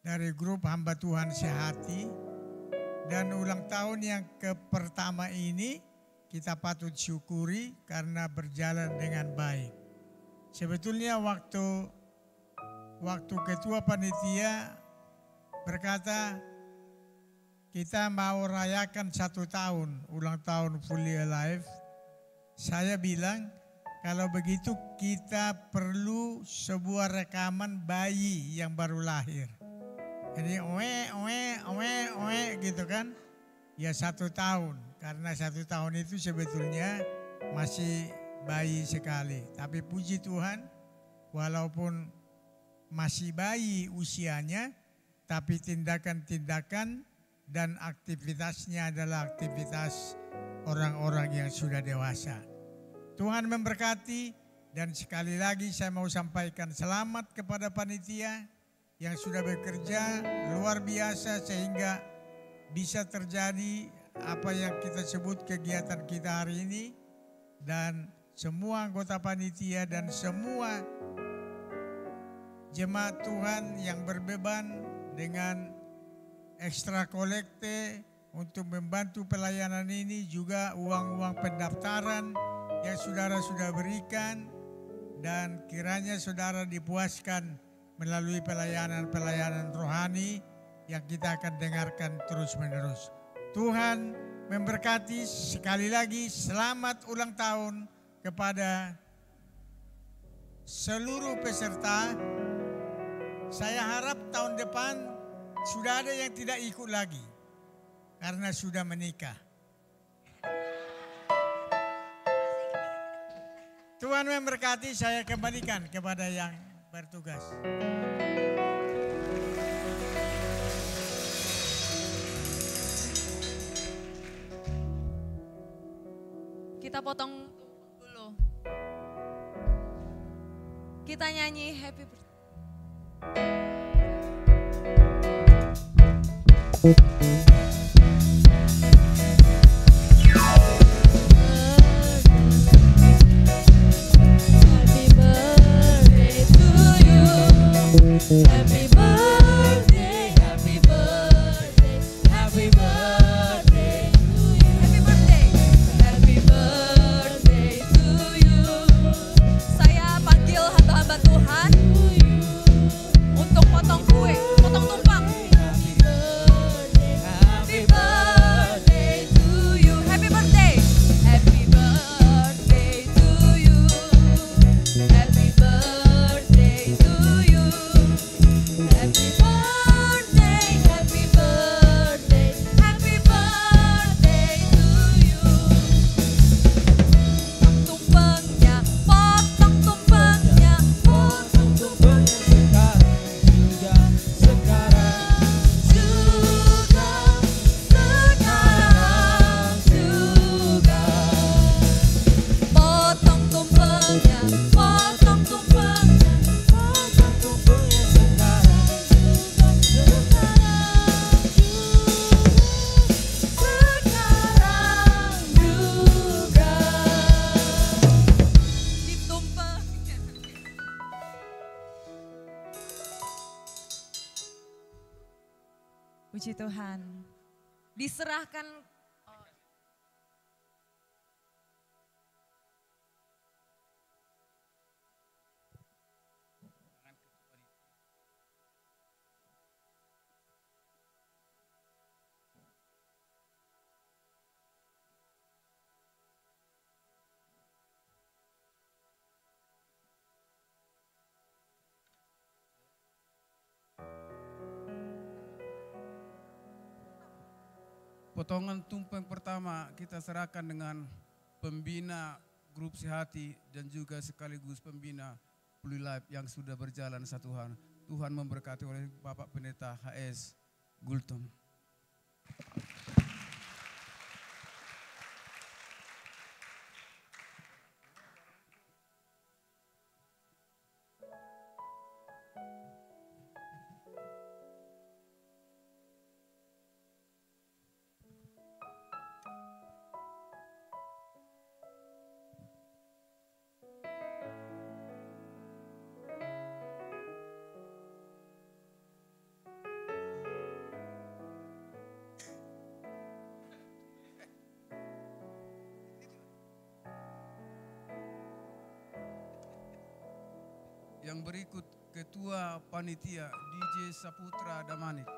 dari grup hamba Tuhan Sehati. Dan ulang tahun yang pertama ini kita patut syukuri karena berjalan dengan baik. Sebetulnya waktu ketua panitia berkata kita mau rayakan 1 tahun ulang tahun Fully Alive, saya bilang kalau begitu kita perlu sebuah rekaman bayi yang baru lahir. Jadi oe gitu kan. Ya 1 tahun, karena 1 tahun itu sebetulnya masih bayi sekali. Tapi puji Tuhan, walaupun masih bayi usianya, tapi tindakan-tindakan dan aktivitasnya adalah aktivitas orang-orang yang sudah dewasa. Tuhan memberkati, dan sekali lagi saya mau sampaikan selamat kepada panitia yang sudah bekerja luar biasa sehingga bisa terjadi apa yang kita sebut kegiatan kita hari ini. Dan semua anggota panitia dan semua jemaat Tuhan yang berbeban dengan ekstra kolekte untuk membantu pelayanan ini, juga uang-uang pendaftaran yang saudara sudah berikan, dan kiranya saudara dipuaskan melalui pelayanan-pelayanan rohani yang kita akan dengarkan terus-menerus. Tuhan memberkati. Sekali lagi selamat ulang tahun kepada seluruh peserta. Saya harap tahun depan sudah ada yang tidak ikut lagi karena sudah menikah. Tuhan memberkati, saya kembalikan kepada yang bertugas. Kita potong dulu. Kita nyanyi Happy Birthday. Happy birthday, happy birthday, happy birthday to you. Happy birthday, happy birthday to you. Saya panggil hamba-hamba Tuhan untuk potong kue, potong tumpang. Happy birthday to you. Happy birthday, happy birthday to you. Happy birthday to you. Happy birthday, happy birthday, happy birthday to you. Tumpengnya, potong tumpengnya, potong tumpengnya. Sekarang juga, sekarang juga. Potong tumpengnya, potong tumpengnya, potong tumpengnya. Puji Tuhan, diserahkan. Potongan tumpeng pertama kita serahkan dengan pembina grup Sehati dan juga sekaligus pembina Fully Alive yang sudah berjalan 1 tahun. Tuhan memberkati oleh Bapak Pendeta HS Gultom. Yang berikut Ketua Panitia DJ Saputra Damanik.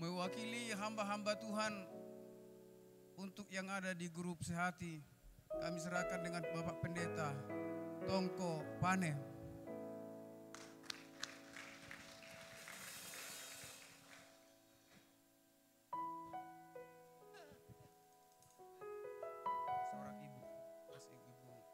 Mewakili hamba-hamba Tuhan untuk yang ada di grup Sehati, kami serahkan dengan Bapak Pendeta Tongko Pane. Seorang ibu, Ibu Dorti.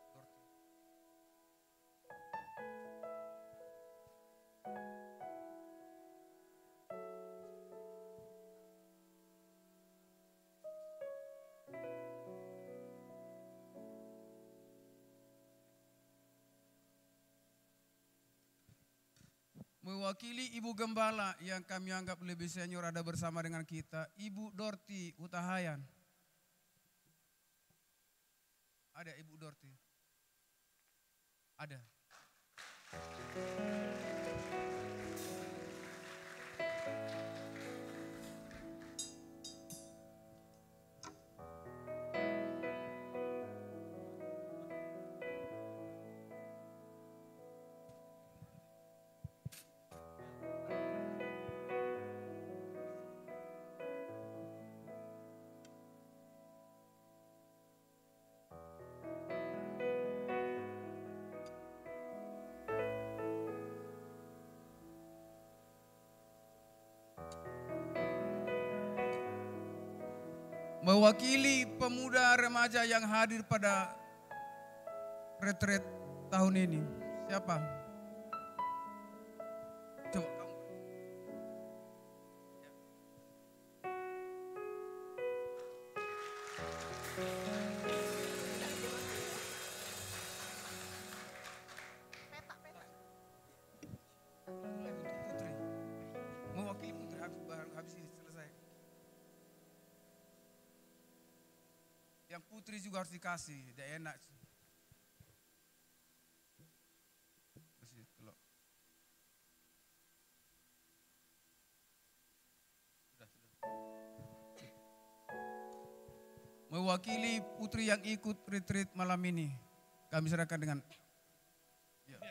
Mewakili Ibu Gembala yang kami anggap lebih senior ada bersama dengan kita, Ibu Dorti Utahayan. Ada Ibu Dorti? Ada. Mewakili pemuda remaja yang hadir pada retret tahun ini. Siapa? Coba kamu. Putri. Mewakili Putri habis ini selesai. Yang Putri juga harus dikasih, tidak enak. Bersih, telok. Sudah. Mewakili Putri yang ikut retreat malam ini, kami serahkan dengan ya.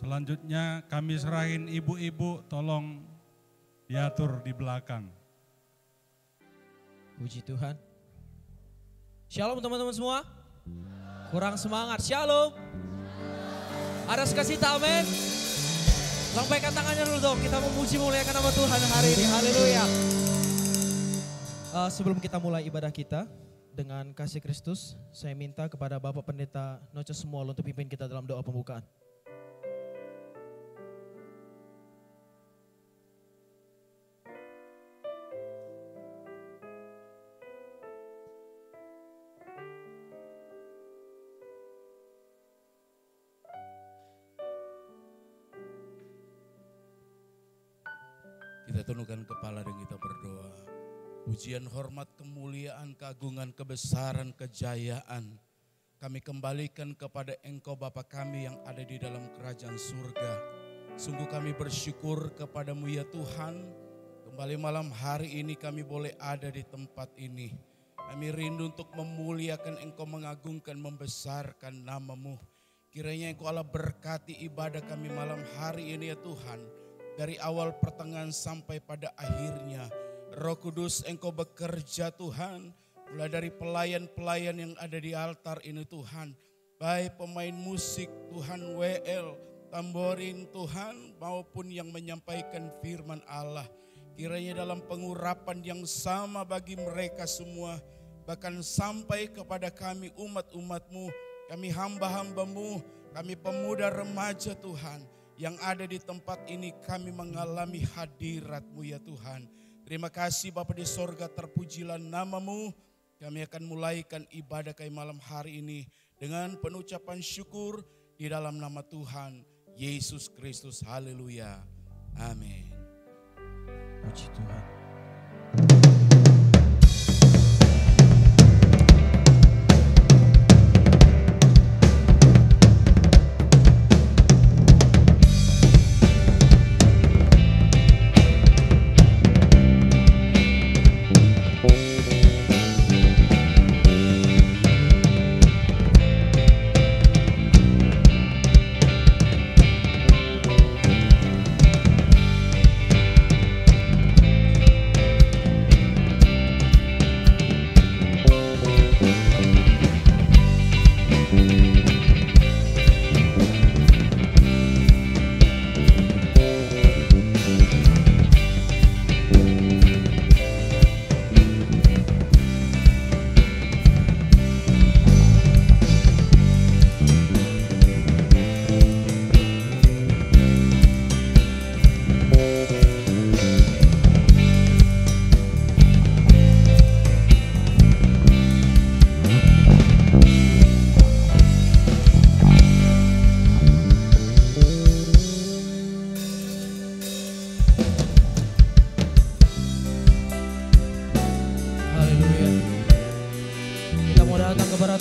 Selanjutnya kami serahin ibu-ibu, tolong diatur di belakang. Puji Tuhan. Shalom teman-teman semua. Kurang semangat, shalom. Ada sukacita, amin. Lambaikan tangannya dulu dong, kita memuji muliakan nama Tuhan hari ini, haleluya. Sebelum kita mulai ibadah kita dengan kasih Kristus, saya minta kepada Bapak Pendeta Noce Small untuk pimpin kita dalam doa pembukaan. Kita tundukkan kepala dan kita berdoa. Pujian, hormat, kemuliaan, keagungan, kebesaran, kejayaan kami kembalikan kepada Engkau Bapa kami yang ada di dalam kerajaan surga. Sungguh kami bersyukur kepadamu ya Tuhan. Kembali malam hari ini kami boleh ada di tempat ini. Kami rindu untuk memuliakan Engkau, mengagungkan, membesarkan namamu. Kiranya Engkau Allah berkati ibadah kami malam hari ini ya Tuhan. Dari awal pertengahan sampai pada akhirnya. Roh Kudus Engkau bekerja Tuhan. Mulai dari pelayan-pelayan yang ada di altar ini Tuhan. Baik pemain musik Tuhan, WL, tamborin Tuhan, maupun yang menyampaikan firman Allah. Kiranya dalam pengurapan yang sama bagi mereka semua. Bahkan sampai kepada kami umat-umat-Mu, kami hamba-hamba-Mu, kami pemuda remaja Tuhan. yang ada di tempat ini, kami mengalami hadirat-Mu ya Tuhan. Terima kasih Bapa di sorga, terpujilah nama-Mu. Kami akan mulaikan ibadah kami malam hari ini dengan penucapan syukur di dalam nama Tuhan Yesus Kristus. Haleluya. Amin. Puji Tuhan.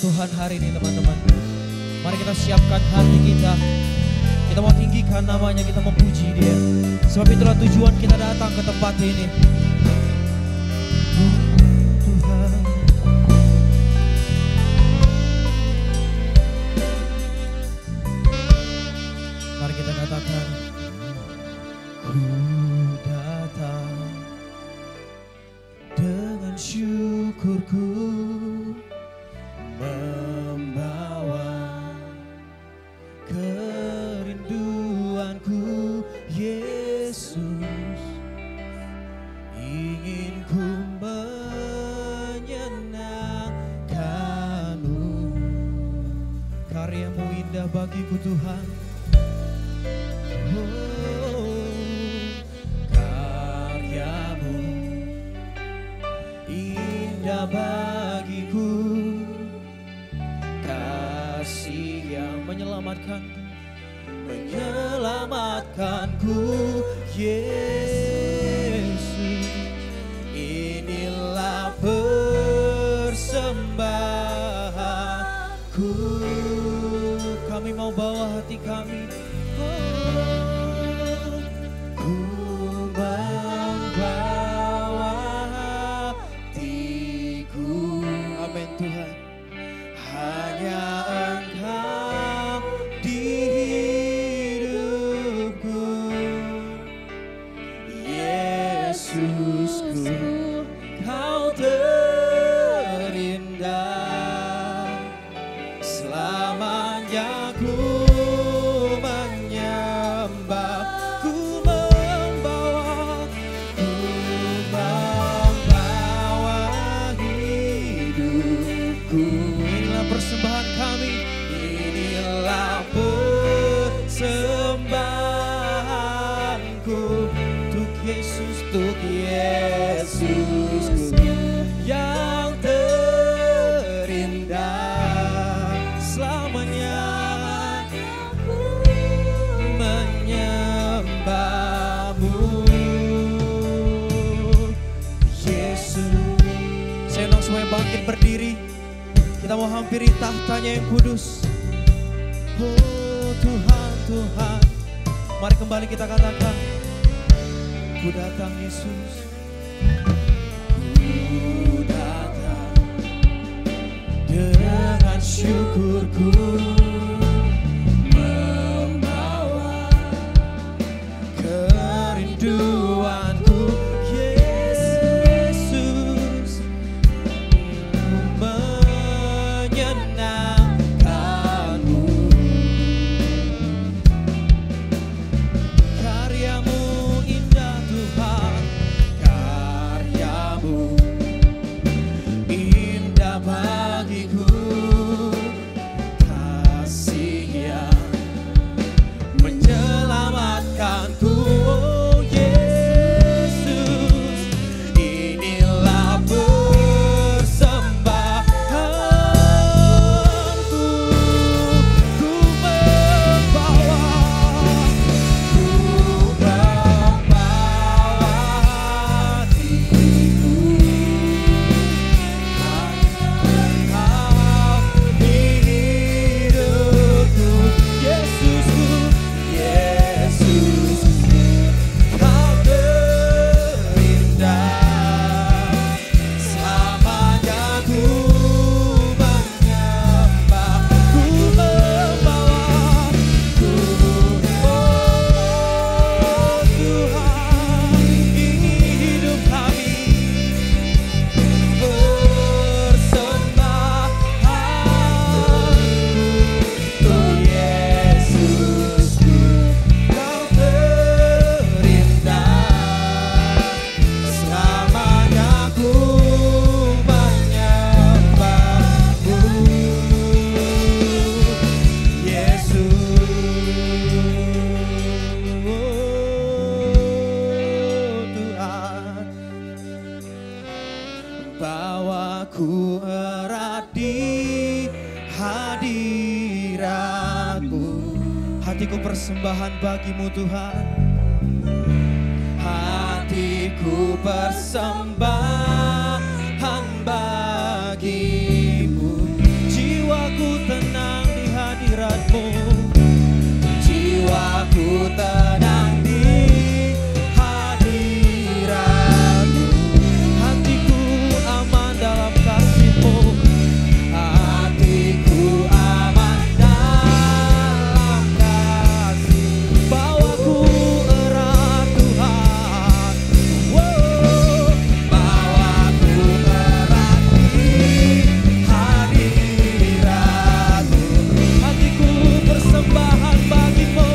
Tuhan hari ini teman-teman. Mari kita siapkan hati kita. Kita mau tinggikan namanya, kita memuji Dia. Sebab itulah tujuan kita datang ke tempat ini. Tuhan. Mari kita katakan, ku datang dengan syukurku, membawa kerinduanku, Yesus. Ingin ku menyenangkan-Mu. Karya-Mu indah bagiku Tuhan. Karya-Mu indah bagiku. Kasih yang menyelamatkanku, Yesus. Inilah persembahanku. Kami mau bawa hati kami. Ku membawa hatiku. Amin Tuhan. Hanya Engkau di hidupku, Yesusku. Kau terindah, selamanya ku menyembah. Ku membawa hidupku. Inilah persembahan kami, inilah persembahanku untuk Yesus, untuk Yesusku yang terindah. Selamanya ku menyembah-Mu, Yesus. Saya undang semuanya bangkit berdiri. Kita mau hampiri tahtanya yang kudus. Oh Tuhan, Tuhan. Mari kembali kita katakan, ku datang Yesus. Ku datang dengan syukurku, membawa kerinduanku, Yesus. Menyenangkan-Mu. Karya-Mu indah Tuhan. Bawaku erat di hadirat-Mu. Hatiku persembahan bagimu Tuhan. Hatiku persembahan bagimu. Jiwaku tenang di hadirat-Mu. Jiwaku tenang di hadirat-Mu. Hatiku aman dalam kasih-Mu. Hatiku aman dalam kasih. Bawaku erat Tuhan. Wow. Bawaku erat di hadirat-Mu. Hatiku persembahan bagimu.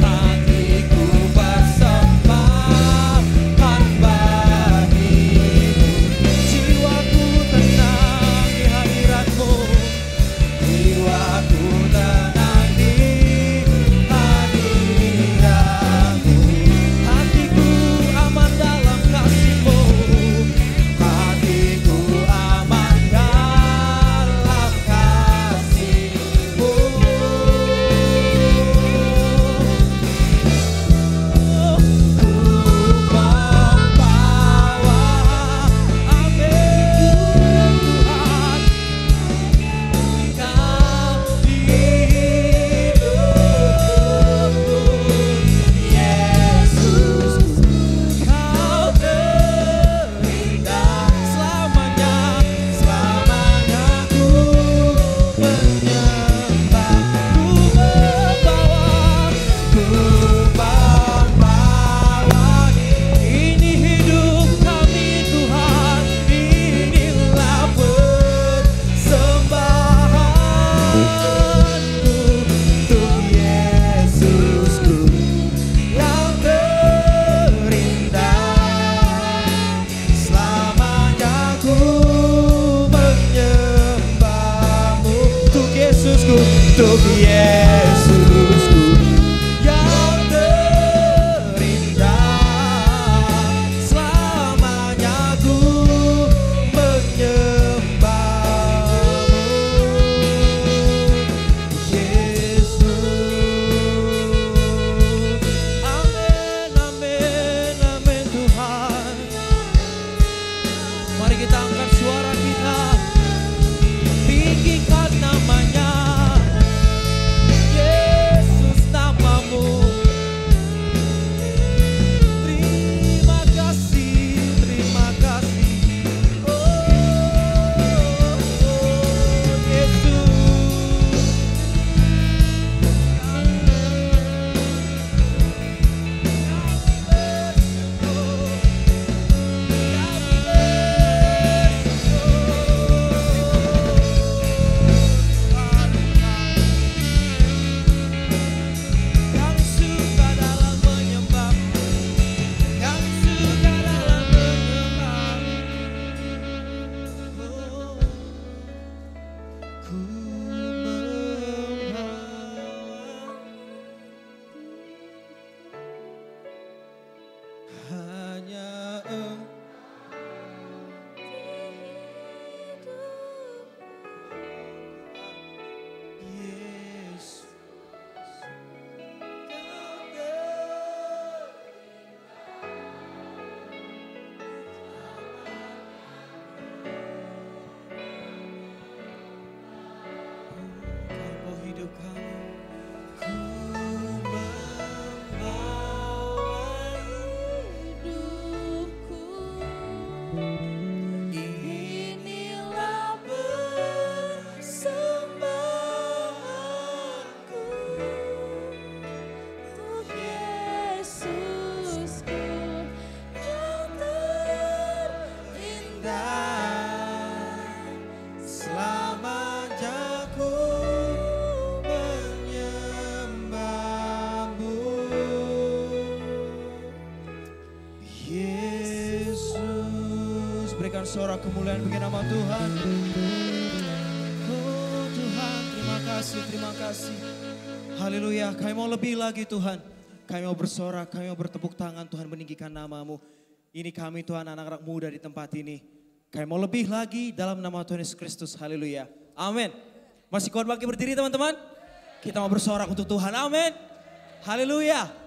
Hatiku persembahan bagimu. Jiwaku tenang di hadirat-Mu. Jiwaku tenang di hadirat-Mu. Hatiku aman dalam kasih-Mu. Hatiku aman dalam kasih-Mu. Ku membawa amin Tuhan. Kau di hidupku, Yesus, Kau terindah selamanya, selamanya ku menyembah, ku membawa, ini hidup kami Tuhan, inilah persembahanku untuk Yesusku yang terindah. Selamanya ku menyembah-Mu untuk Yesusku, untuk Yesusku yang terindah. Selamanya ku menyembah-Mu, Yesus. Amin, amin, amin Tuhan. Mari kita angkat suara kita, tinggikan namanya, Yesus namamu. Terima kasih, terima kasih. Oh, Yesus. Kami suka dalam menyembah, kami suka dalam menyembah. Oh, ku membawa hanya Yesus. Kau hidup kami. Ku membawa hidupku, inilah persembahanku untuk Yesusku yang terindah. Selamanya ku menyembah-Mu, Yesus. Berikan suara kemuliaan bagi nama Tuhan. Oh Tuhan, terima kasih, terima kasih. Haleluya, kami mau lebih lagi Tuhan. Kami mau bersorak, kami mau bertepuk tangan Tuhan, meninggikan nama-Mu. Ini kami Tuhan anak-anak muda di tempat ini. Kami mau lebih lagi dalam nama Tuhan Yesus Kristus. Haleluya. Amin. Masih kuat bangkit berdiri teman-teman? Kita mau bersorak untuk Tuhan. Amin. Haleluya.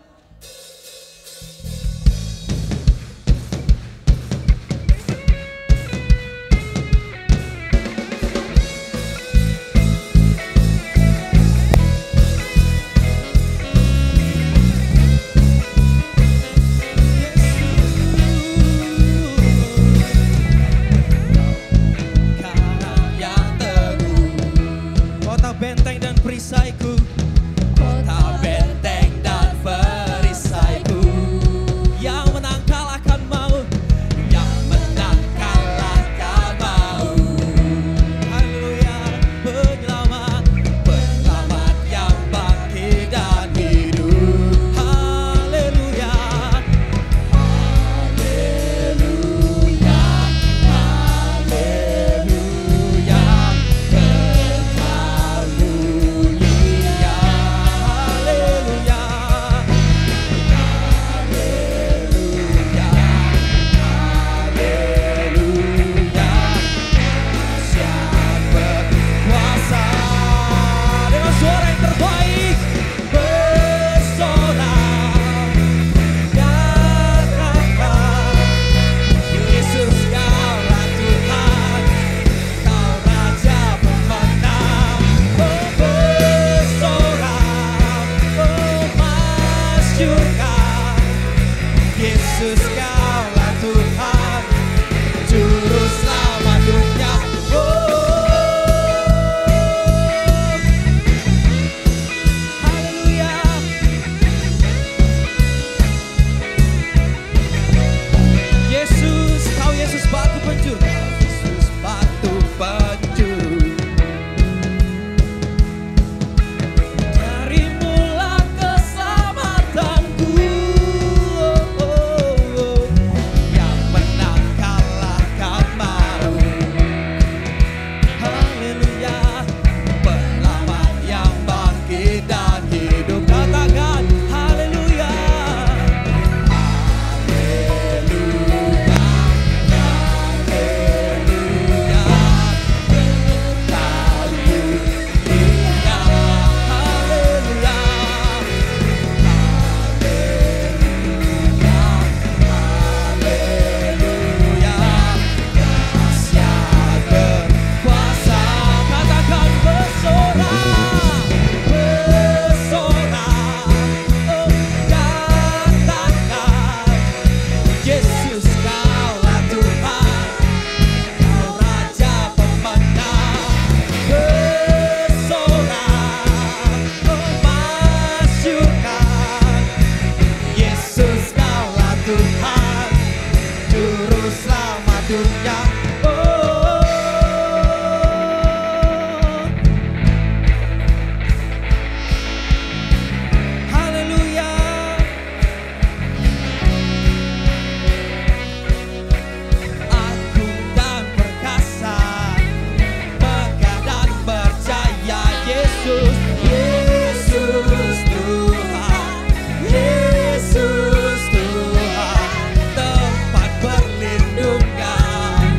Benteng dan perisaiku, kota benteng dan perisaiku, yang menang kalahkan maut, yang menang kalahkan maut. Haleluya, penyelamat, penyelamat yang bangkit dan hidup. Haleluya, haleluya, haleluya. Yesus kaulah Tuhan, Juru Selamat dunia. Haleluya. Yesus, Kau Yesus batu penjuru, Yesus batu penjuru. Darimulah keselamatanku. Yesus Tuhan, tempat perlindungan.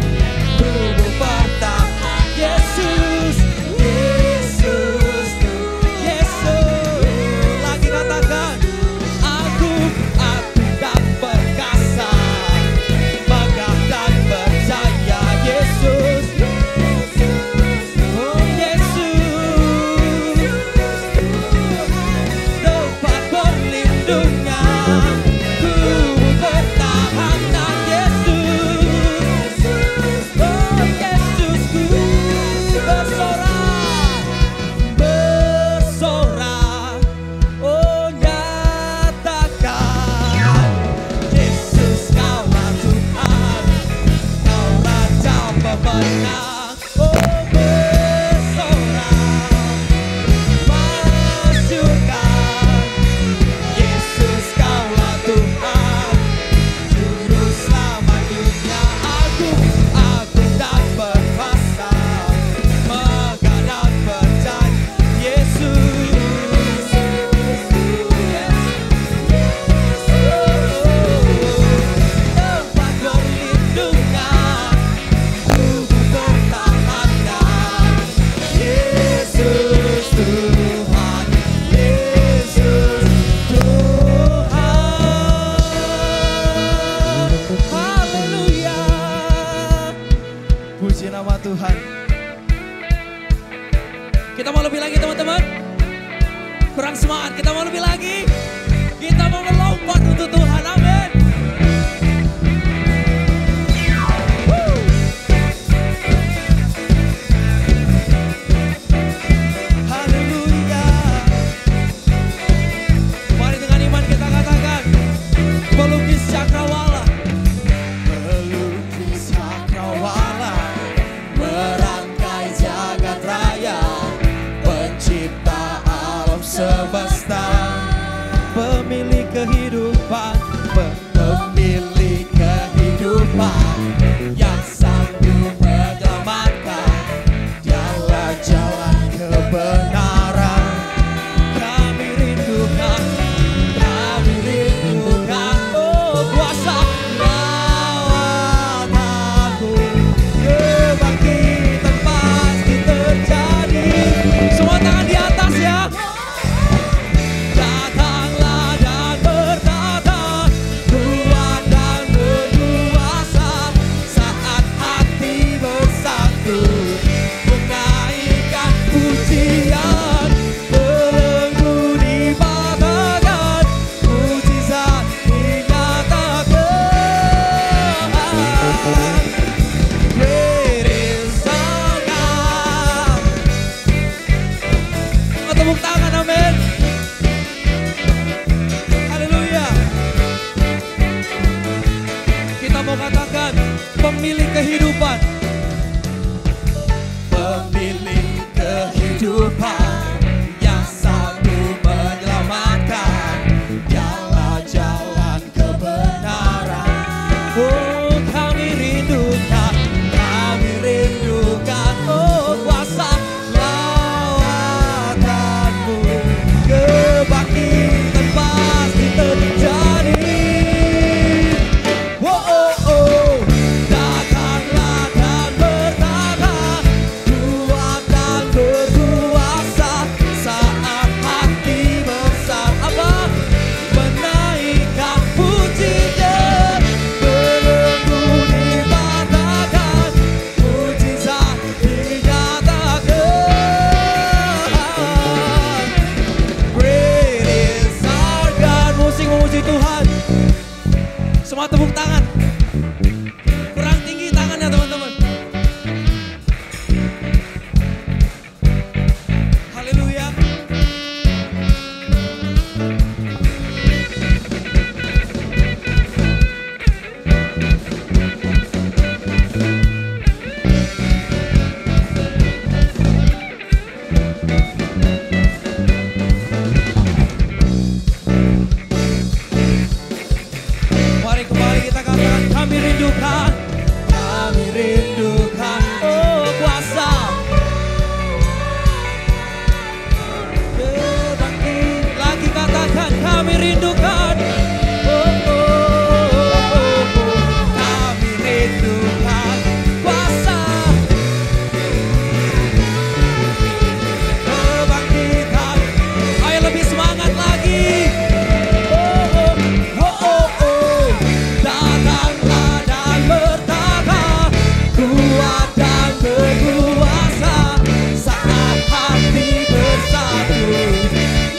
nama Tuhan. Kita mau lebih lagi teman-teman? Kurang semangat, kita mau lebih lagi? Kita mau melompat untuk Tuhan, amin. Haleluya. Mari dengan iman kita katakan, pelukis cakrawala. Pelukis cakrawala, merangkai jagat raya, pencipta alam semesta, pemilik kehidupan, pemilik kehidupan, yang sanggup menyelamatkan, dialah jalan kebenaran. Kami rindukan, oh kuasa lawatanmu, kebangkitan pasti terjadi. Semua tangan di atas ya. Datanglah dan berkata, kuat dan berkuasa, saat hati bersatu, menaikkan pujian, belenggu dipatahkan, mujizat dinyatakan. Great is our God. Tepuk tangan, amin. Haleluya. Kita mau katakan pemilik kehidupan. Pemilik kehidupan, yang sanggup menyelamatkan, dialah jalan kebenaran. Oh kami rindukan, oh kuasa lawatanmu, kebangkitan pasti terjadi. Oh, oh, oh. Datanglah dan berkata, kuat dan berkuasa, saat hati besar apa? Menaikkan pujian, belenggu dipatahkan, mujizat dinyatakan. Great is our God. Musik memuji Tuhan. Semua tepuk tangan. Kurang tinggi tangannya teman-teman. Haleluya. Mari kembali kita katakan, kami rindukan, oh kuasa, kebangkit. Lagi katakan, kami rindukan, oh, oh, oh, oh. Kami rindukan kuasa, kebangkitan. Ayo lebih semangat lagi. Oh, oh, oh, oh, oh. Datanglah dan berkata, kuat dan berkuasa, saat hati bersatu,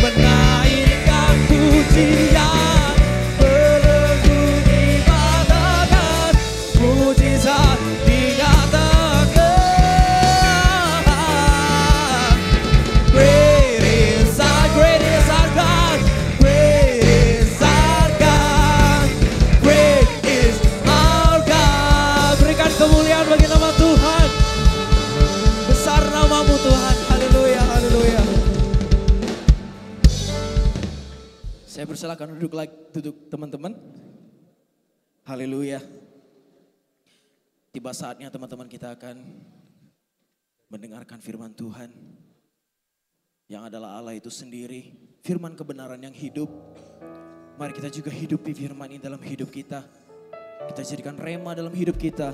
menaikkan pujian, belenggu dipatahkan, mujizat dinyatakan. Great is our God, great is our God, great is our God. Berikan kemuliaan bagi nama Tuhan. Besar namamu Tuhan. Haleluya, haleluya. Saya persilakan duduk teman-teman. Haleluya. Tiba saatnya teman-teman kita akan mendengarkan firman Tuhan, yang adalah Allah itu sendiri, firman kebenaran yang hidup. Mari kita juga hidupi firman ini dalam hidup kita. Kita jadikan rema dalam hidup kita.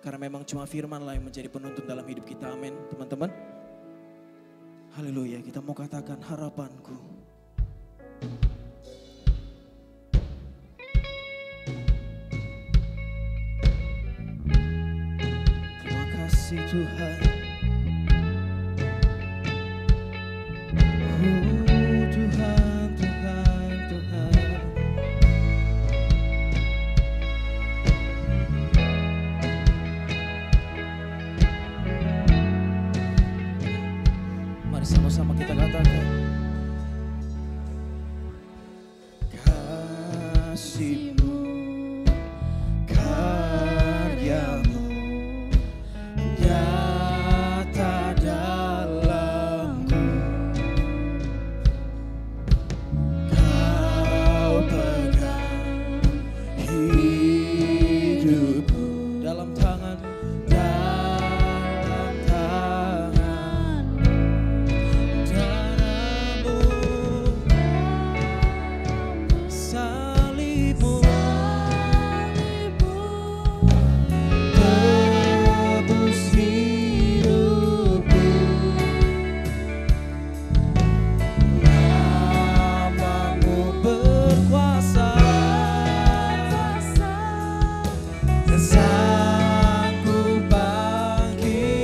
Karena memang cuma firman-Lah yang menjadi penuntun dalam hidup kita. Amin, teman-teman. Haleluya, kita mau katakan harapanku. Terima kasih Tuhan. Tuhan, Tuhan, Tuhan. Mari sama-sama kita katakan. Kasih-Mu, karya-Mu nyata dalamku. Kau pegang hidupku dalam tangan, dalam tangan. Darah-Mu, salib-Mu, tebus hidupku. Nama-Mu berkuasa dan sanggup bangkitkan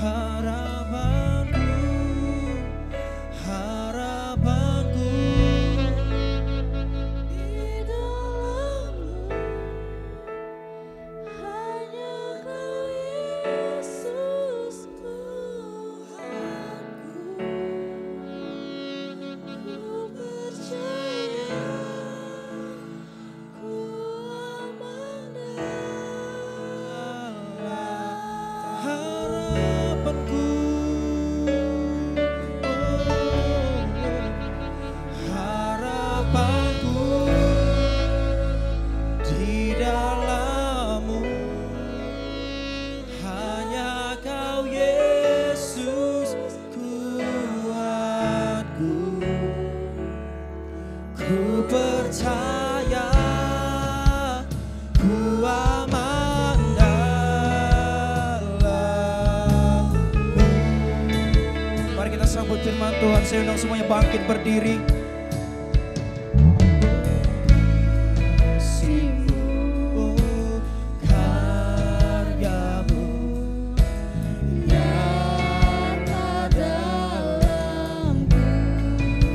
harapanku, harapanku. Di dalam-Mu hanya Kau Yesus Tuhanku. Ku percaya, ku aman dalam harapanku. Harapanku di dalam-Mu hanya Kau Yesus kuatku. Ku percaya, ku aman dalam-Mu. Mari kita sambut firman Tuhan. Saya undang semuanya bangkit berdiri. Kasih-Mu, karya-Mu nyata dalamku.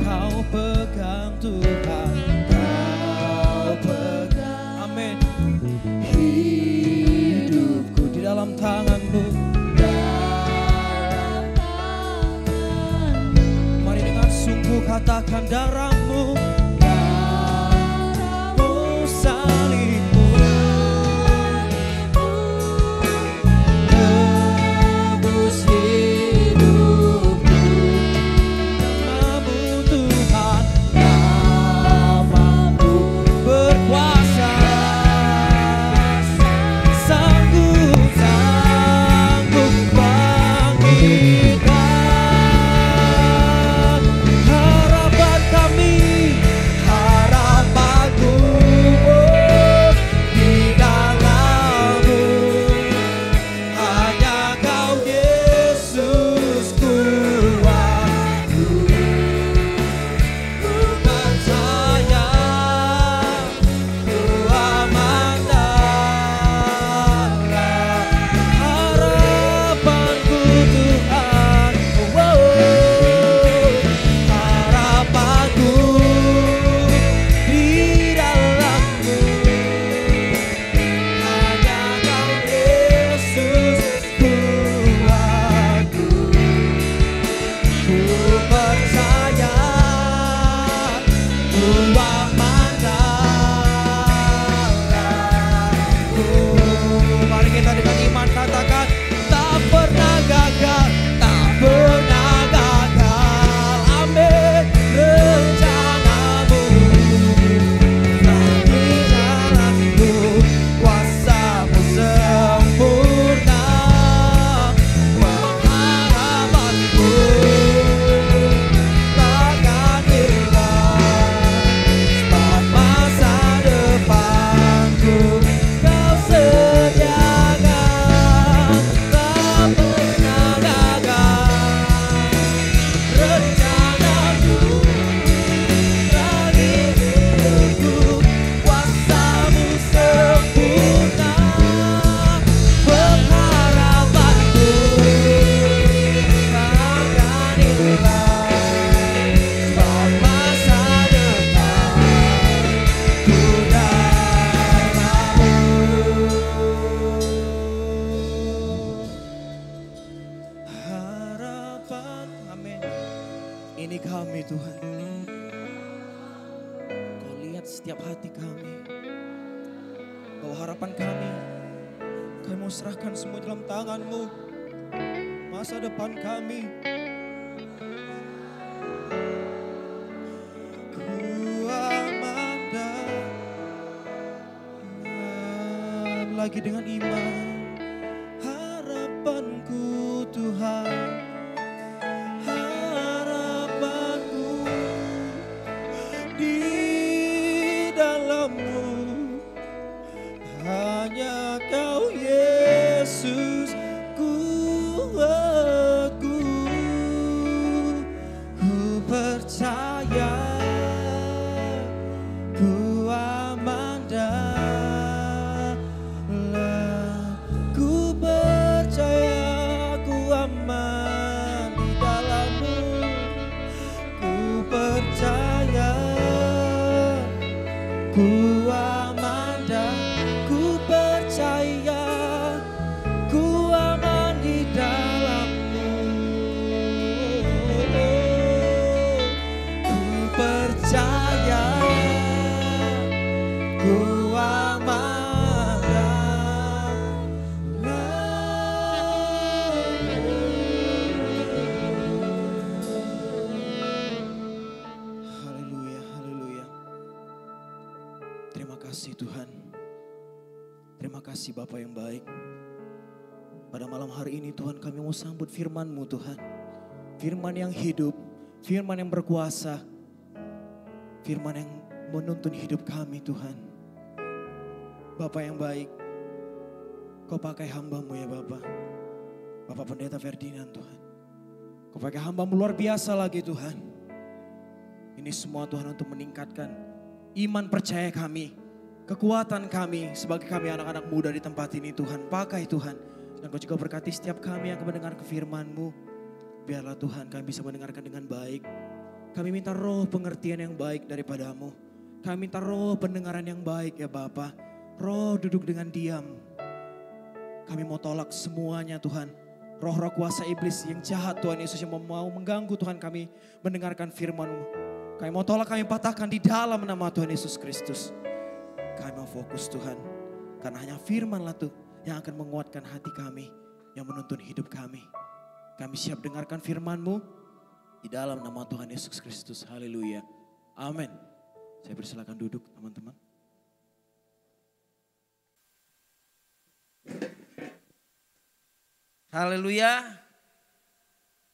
Kau pegang Tuhan, Kau pegang, amin, hidupku di dalam tangan-Mu, dalam tangan-Mu. Mari dengan sungguh katakan, Tuhan. Kau lihat setiap hati kami. Bahwa harapan kami mau serahkan semua dalam tangan-Mu. Masa depan kami. Lagi dengan iman, harapanku Tuhan, harapanku di dalam-Mu, hanya Kau Yesus kuatku, ku percaya, ku aman dan ku aman dan ku percaya, ku aman di dalam-Mu. Ku percaya, ku aman Haleluya, haleluya. Terima kasih Tuhan. Terima kasih Bapa yang baik. Pada malam hari ini Tuhan kami mau sambut firman-Mu Tuhan. Firman yang hidup, firman yang berkuasa. Firman yang menuntun hidup kami Tuhan. Bapa yang baik, Kau pakai hamba-Mu ya Bapa. Bapak Pendeta Ferdinand Tuhan. Kau pakai hamba-Mu luar biasa lagi Tuhan. Ini semua Tuhan untuk meningkatkan iman percaya kami, kekuatan kami sebagai kami anak-anak muda di tempat ini Tuhan. Pakai Tuhan. Dan Kau juga berkati setiap kami yang akan mendengar firman-Mu. Biarlah Tuhan kami bisa mendengarkan dengan baik. Kami minta roh pengertian yang baik daripada-Mu. Kami minta roh pendengaran yang baik ya Bapa. Roh duduk dengan diam. Kami mau tolak semuanya Tuhan. Roh-roh kuasa iblis yang jahat Tuhan Yesus yang mau mengganggu Tuhan kami mendengarkan firman-Mu. Kami mau tolak, kami patahkan di dalam nama Tuhan Yesus Kristus. Kami mau fokus Tuhan. Karena hanya firman-Lah tuh yang akan menguatkan hati kami. Yang menuntun hidup kami. Kami siap dengarkan firman-Mu. Di dalam nama Tuhan Yesus Kristus. Haleluya. Amin. Saya persilakan duduk teman-teman. Haleluya.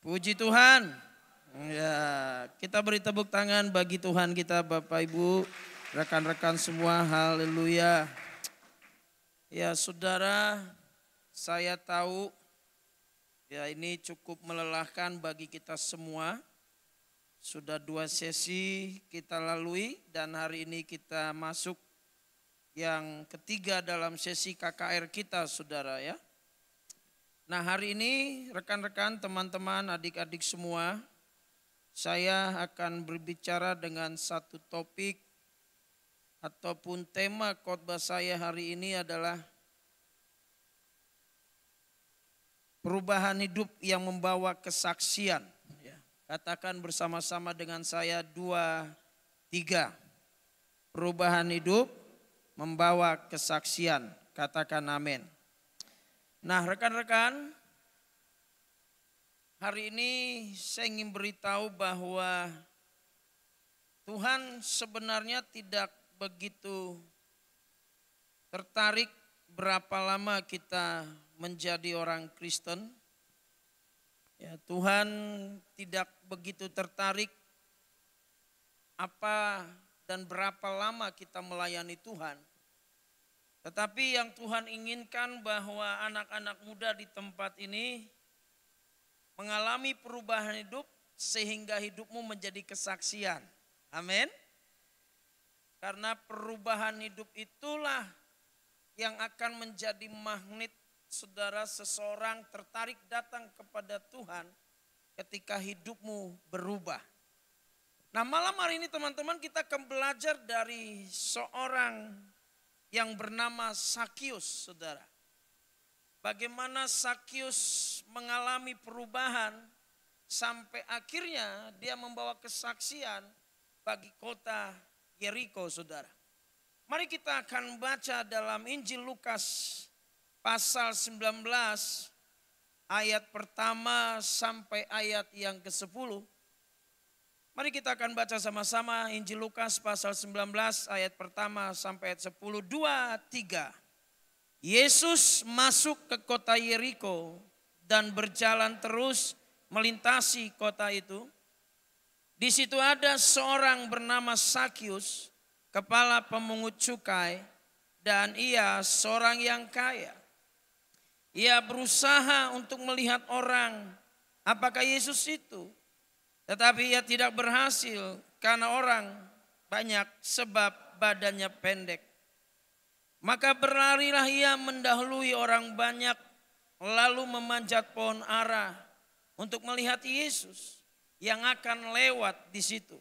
Puji Tuhan. Ya, kita beri tepuk tangan bagi Tuhan kita Bapak Ibu, rekan-rekan semua. Haleluya. Ya saudara, saya tahu ya ini cukup melelahkan bagi kita semua. Sudah 2 sesi kita lalui dan hari ini kita masuk yang ketiga dalam sesi KKR kita saudara ya. Nah hari ini rekan-rekan, teman-teman, adik-adik semua, saya akan berbicara dengan satu topik ataupun tema khotbah saya hari ini adalah perubahan hidup yang membawa kesaksian. Katakan bersama-sama dengan saya 2, 3. Perubahan hidup membawa kesaksian. Katakan amin. Nah rekan-rekan, hari ini saya ingin beritahu bahwa Tuhan sebenarnya tidak begitu tertarik berapa lama kita menjadi orang Kristen. Ya, Tuhan tidak begitu tertarik apa dan berapa lama kita melayani Tuhan. Tetapi yang Tuhan inginkan bahwa anak-anak muda di tempat ini mengalami perubahan hidup sehingga hidupmu menjadi kesaksian. Amin. Karena perubahan hidup itulah yang akan menjadi magnet saudara seseorang tertarik datang kepada Tuhan ketika hidupmu berubah. Nah malam hari ini teman-teman kita akan belajar dari seorang yang bernama Sakius saudara. Bagaimana Sakius mengalami perubahan sampai akhirnya dia membawa kesaksian bagi kota Yeriko, saudara. Mari kita akan baca dalam Injil Lukas pasal 19 ayat pertama sampai ayat yang ke-10. Mari kita akan baca sama-sama Injil Lukas pasal 19 ayat pertama sampai ayat 10. 2, 3. Yesus masuk ke kota Yeriko dan berjalan terus melintasi kota itu. Di situ ada seorang bernama Sakyus, kepala pemungut cukai, dan ia seorang yang kaya. Ia berusaha untuk melihat orang apakah Yesus itu. Tetapi ia tidak berhasil karena orang banyak sebab badannya pendek. Maka berlarilah ia mendahului orang banyak lalu memanjat pohon ara untuk melihat Yesus yang akan lewat di situ.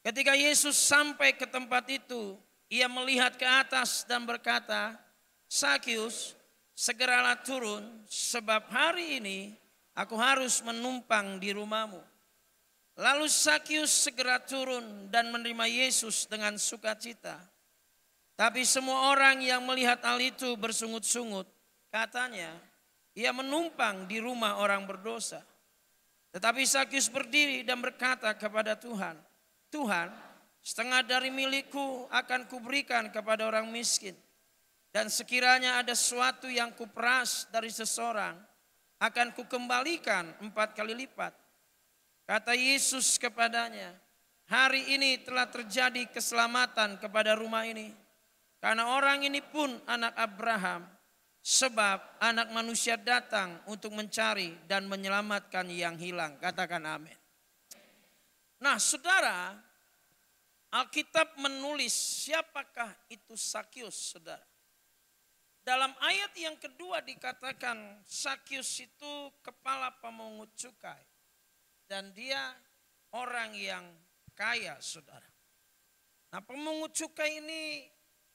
Ketika Yesus sampai ke tempat itu, ia melihat ke atas dan berkata, "Sakyus, segeralah turun sebab hari ini aku harus menumpang di rumahmu." Lalu Sakyus segera turun dan menerima Yesus dengan sukacita. Tapi semua orang yang melihat hal itu bersungut-sungut, katanya, ia menumpang di rumah orang berdosa. Tetapi Sakyus berdiri dan berkata kepada Tuhan, "Tuhan, setengah dari milikku akan kuberikan kepada orang miskin. Dan sekiranya ada sesuatu yang kuperas dari seseorang, akan kukembalikan 4 kali lipat." Kata Yesus kepadanya, "Hari ini telah terjadi keselamatan kepada rumah ini. Karena orang ini pun anak Abraham. Sebab anak manusia datang untuk mencari dan menyelamatkan yang hilang." Katakan amin. Nah saudara, Alkitab menulis siapakah itu Sakyus, saudara. Dalam ayat yang kedua dikatakan Sakyus itu kepala pemungut cukai. Dan dia orang yang kaya, saudara. Nah pemungut cukai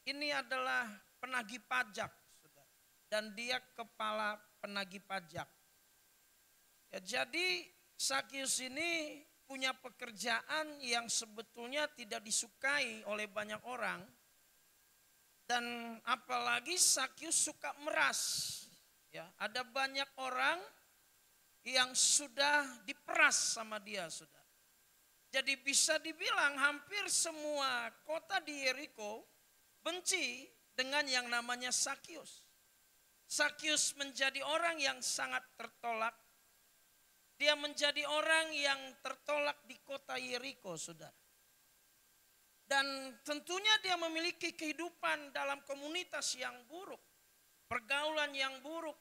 ini adalah penagih pajak, saudara. Dan dia kepala penagih pajak. Ya, jadi Sakyus ini punya pekerjaan yang sebetulnya tidak disukai oleh banyak orang. Dan apalagi Sakyus suka meras. Ya, ada banyak orang yang sudah diperas sama dia, saudara. Jadi bisa dibilang hampir semua kota di Yeriko benci dengan yang namanya Sakyus. Sakyus menjadi orang yang sangat tertolak. Dia menjadi orang yang tertolak di kota Yeriko, saudara. Dan tentunya dia memiliki kehidupan dalam komunitas yang buruk, pergaulan yang buruk.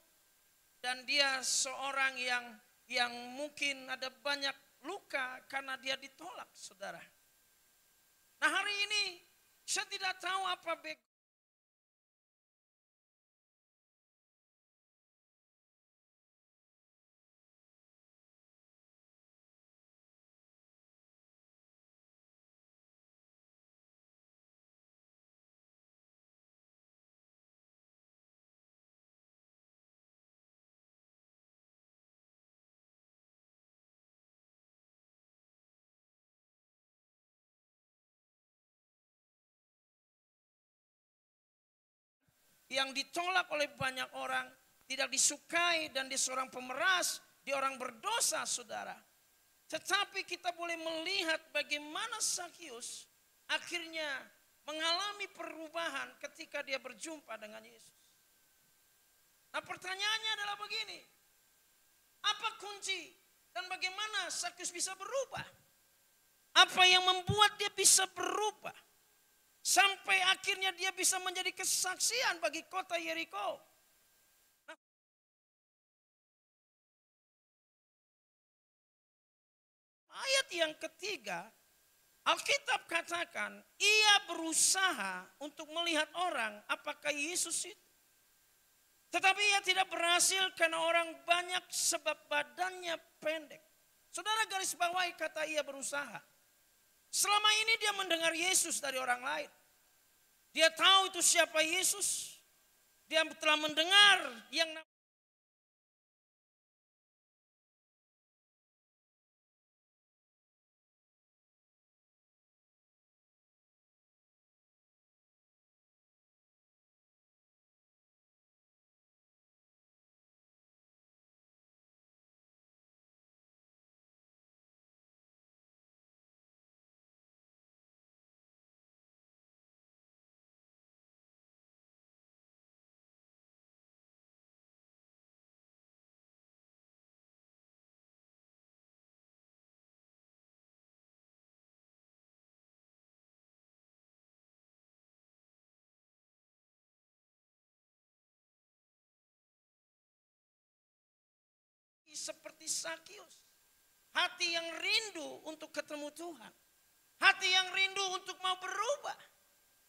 Dan dia seorang yang mungkin ada banyak luka karena dia ditolak, saudara. Nah hari ini saya tidak tahu apa yang ditolak oleh banyak orang, tidak disukai, dan dia seorang pemeras, dia orang berdosa, saudara. Tetapi kita boleh melihat bagaimana Sakyus akhirnya mengalami perubahan ketika dia berjumpa dengan Yesus. Nah pertanyaannya adalah begini, apa kunci dan bagaimana Sakyus bisa berubah? Apa yang membuat dia bisa berubah? Sampai akhirnya dia bisa menjadi kesaksian bagi kota Yeriko. Nah, ayat yang ketiga, Alkitab katakan ia berusaha untuk melihat orang apakah Yesus itu. Tetapi ia tidak berhasil karena orang banyak sebab badannya pendek. Saudara garis bawahi kata ia berusaha. Selama ini dia mendengar Yesus dari orang lain. Dia tahu itu siapa Yesus. Dia telah mendengar yang seperti Sakius. Hati yang rindu untuk ketemu Tuhan. Hati yang rindu untuk mau berubah.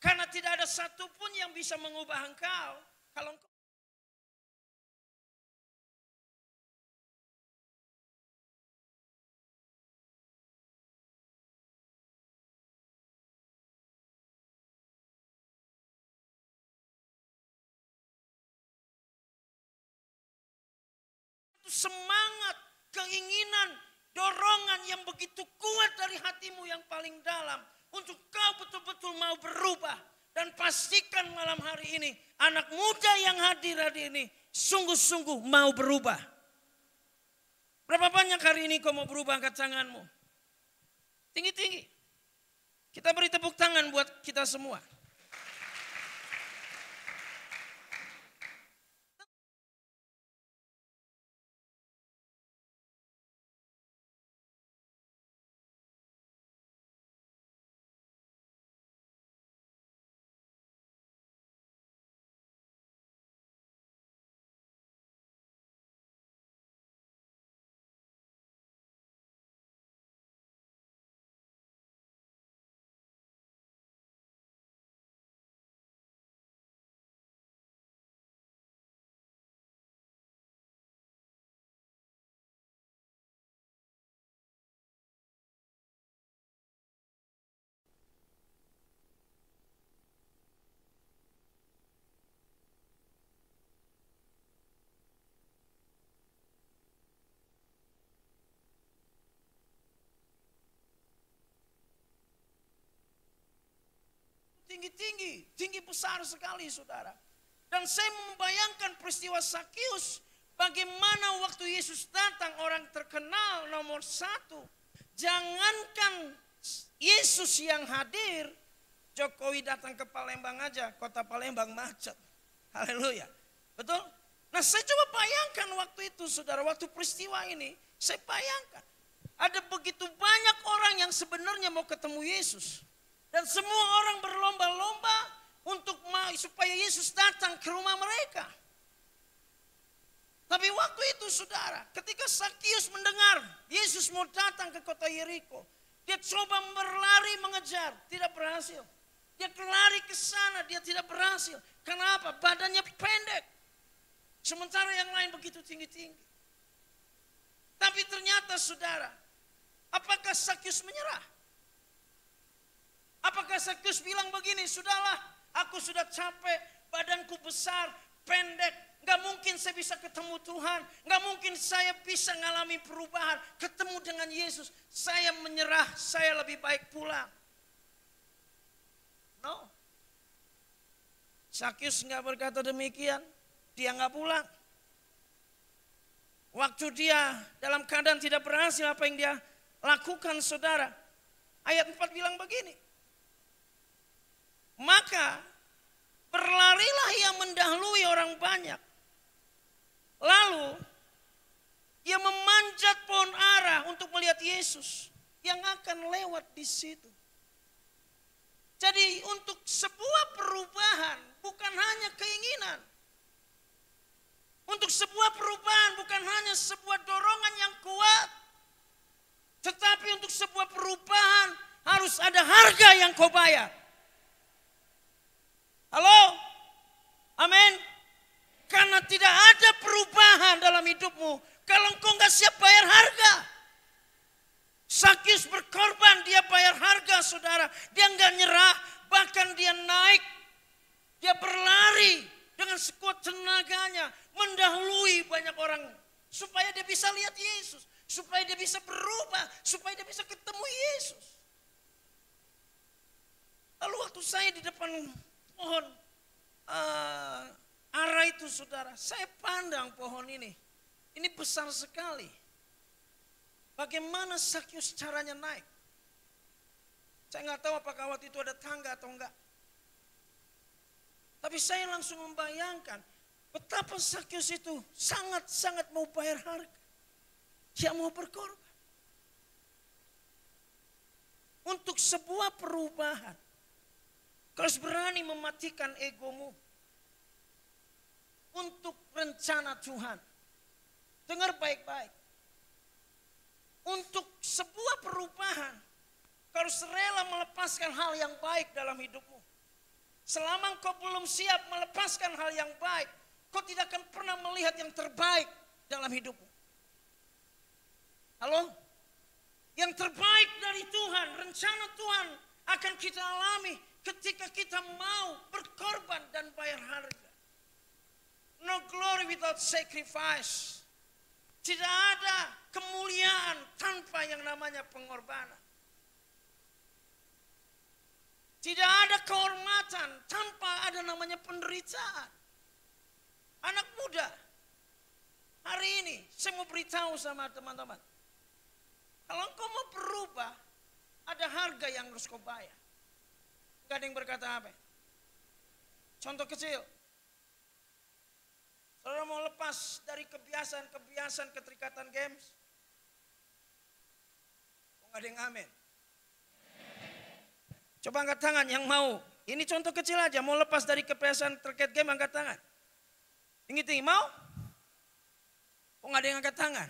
Karena tidak ada satupun yang bisa mengubah engkau kalau engkau semangat, keinginan, dorongan yang begitu kuat dari hatimu yang paling dalam untuk kau betul-betul mau berubah. Dan pastikan malam hari ini anak muda yang hadir ini sungguh-sungguh mau berubah. Berapa banyak hari ini kau mau berubah? Angkat tanganmu. Tinggi-tinggi. Kita beri tepuk tangan buat kita semua. Tinggi-tinggi, tinggi besar sekali saudara. Dan saya membayangkan peristiwa Sakius, bagaimana waktu Yesus datang orang terkenal nomor satu. Jangankan Yesus yang hadir, Jokowi datang ke Palembang aja, kota Palembang macet. Haleluya, betul? Nah saya coba bayangkan waktu itu saudara, waktu peristiwa ini, saya bayangkan. Ada begitu banyak orang yang sebenarnya mau ketemu Yesus. Dan semua orang berlomba-lomba untuk supaya Yesus datang ke rumah mereka. Tapi waktu itu saudara, ketika Sakius mendengar Yesus mau datang ke kota Yeriko, dia coba berlari mengejar, tidak berhasil. Dia lari ke sana, dia tidak berhasil. Kenapa? Badannya pendek. Sementara yang lain begitu tinggi-tinggi. Tapi ternyata saudara, apakah Sakius menyerah? Apakah Sakius bilang begini, sudahlah aku sudah capek, badanku besar, pendek, gak mungkin saya bisa ketemu Tuhan, gak mungkin saya bisa mengalami perubahan, ketemu dengan Yesus, saya menyerah, saya lebih baik pulang. No. Sakius gak berkata demikian, dia gak pulang. Waktu dia dalam keadaan tidak berhasil, apa yang dia lakukan saudara? Ayat 4 bilang begini. Maka berlarilah ia mendahului orang banyak. Lalu ia memanjat pohon ara untuk melihat Yesus yang akan lewat di situ. Jadi untuk sebuah perubahan bukan hanya keinginan. Untuk sebuah perubahan bukan hanya sebuah dorongan yang kuat. Tetapi untuk sebuah perubahan harus ada harga yang kau bayar. Halo? Amin. Karena tidak ada perubahan dalam hidupmu kalau engkau gak siap bayar harga. Sakius berkorban, dia bayar harga saudara. Dia gak nyerah, bahkan dia naik. Dia berlari dengan sekuat tenaganya, mendahului banyak orang. Supaya dia bisa lihat Yesus, supaya dia bisa berubah, supaya dia bisa ketemu Yesus. Lalu waktu saya di depan pohon ara itu saudara, saya pandang pohon ini besar sekali. Bagaimana Sakius caranya naik? Saya nggak tahu apakah waktu itu ada tangga atau enggak. Tapi saya langsung membayangkan betapa Sakius itu sangat-sangat mau bayar harga. Dia mau berkorban. Untuk sebuah perubahan. Kau harus berani mematikan egomu untuk rencana Tuhan. Dengar baik-baik. Untuk sebuah perubahan, kau harus rela melepaskan hal yang baik dalam hidupmu. Selama kau belum siap melepaskan hal yang baik, kau tidak akan pernah melihat yang terbaik dalam hidupmu. Halo? Yang terbaik dari Tuhan, rencana Tuhan akan kita alami ketika kita mau berkorban dan bayar harga. No glory without sacrifice. Tidak ada kemuliaan tanpa yang namanya pengorbanan. Tidak ada kehormatan tanpa ada namanya penderitaan. Anak muda, hari ini saya mau beritahu sama teman-teman. Kalau engkau mau berubah, ada harga yang harus kau bayar. Gak ada yang berkata apa? Contoh kecil. Saudara mau lepas dari kebiasaan keterikatan games? Kok gak ada yang amin? Coba angkat tangan yang mau. Ini contoh kecil aja, mau lepas dari kebiasaan terkait game, angkat tangan. Tinggi-tinggi, mau? Kok gak ada yang angkat tangan?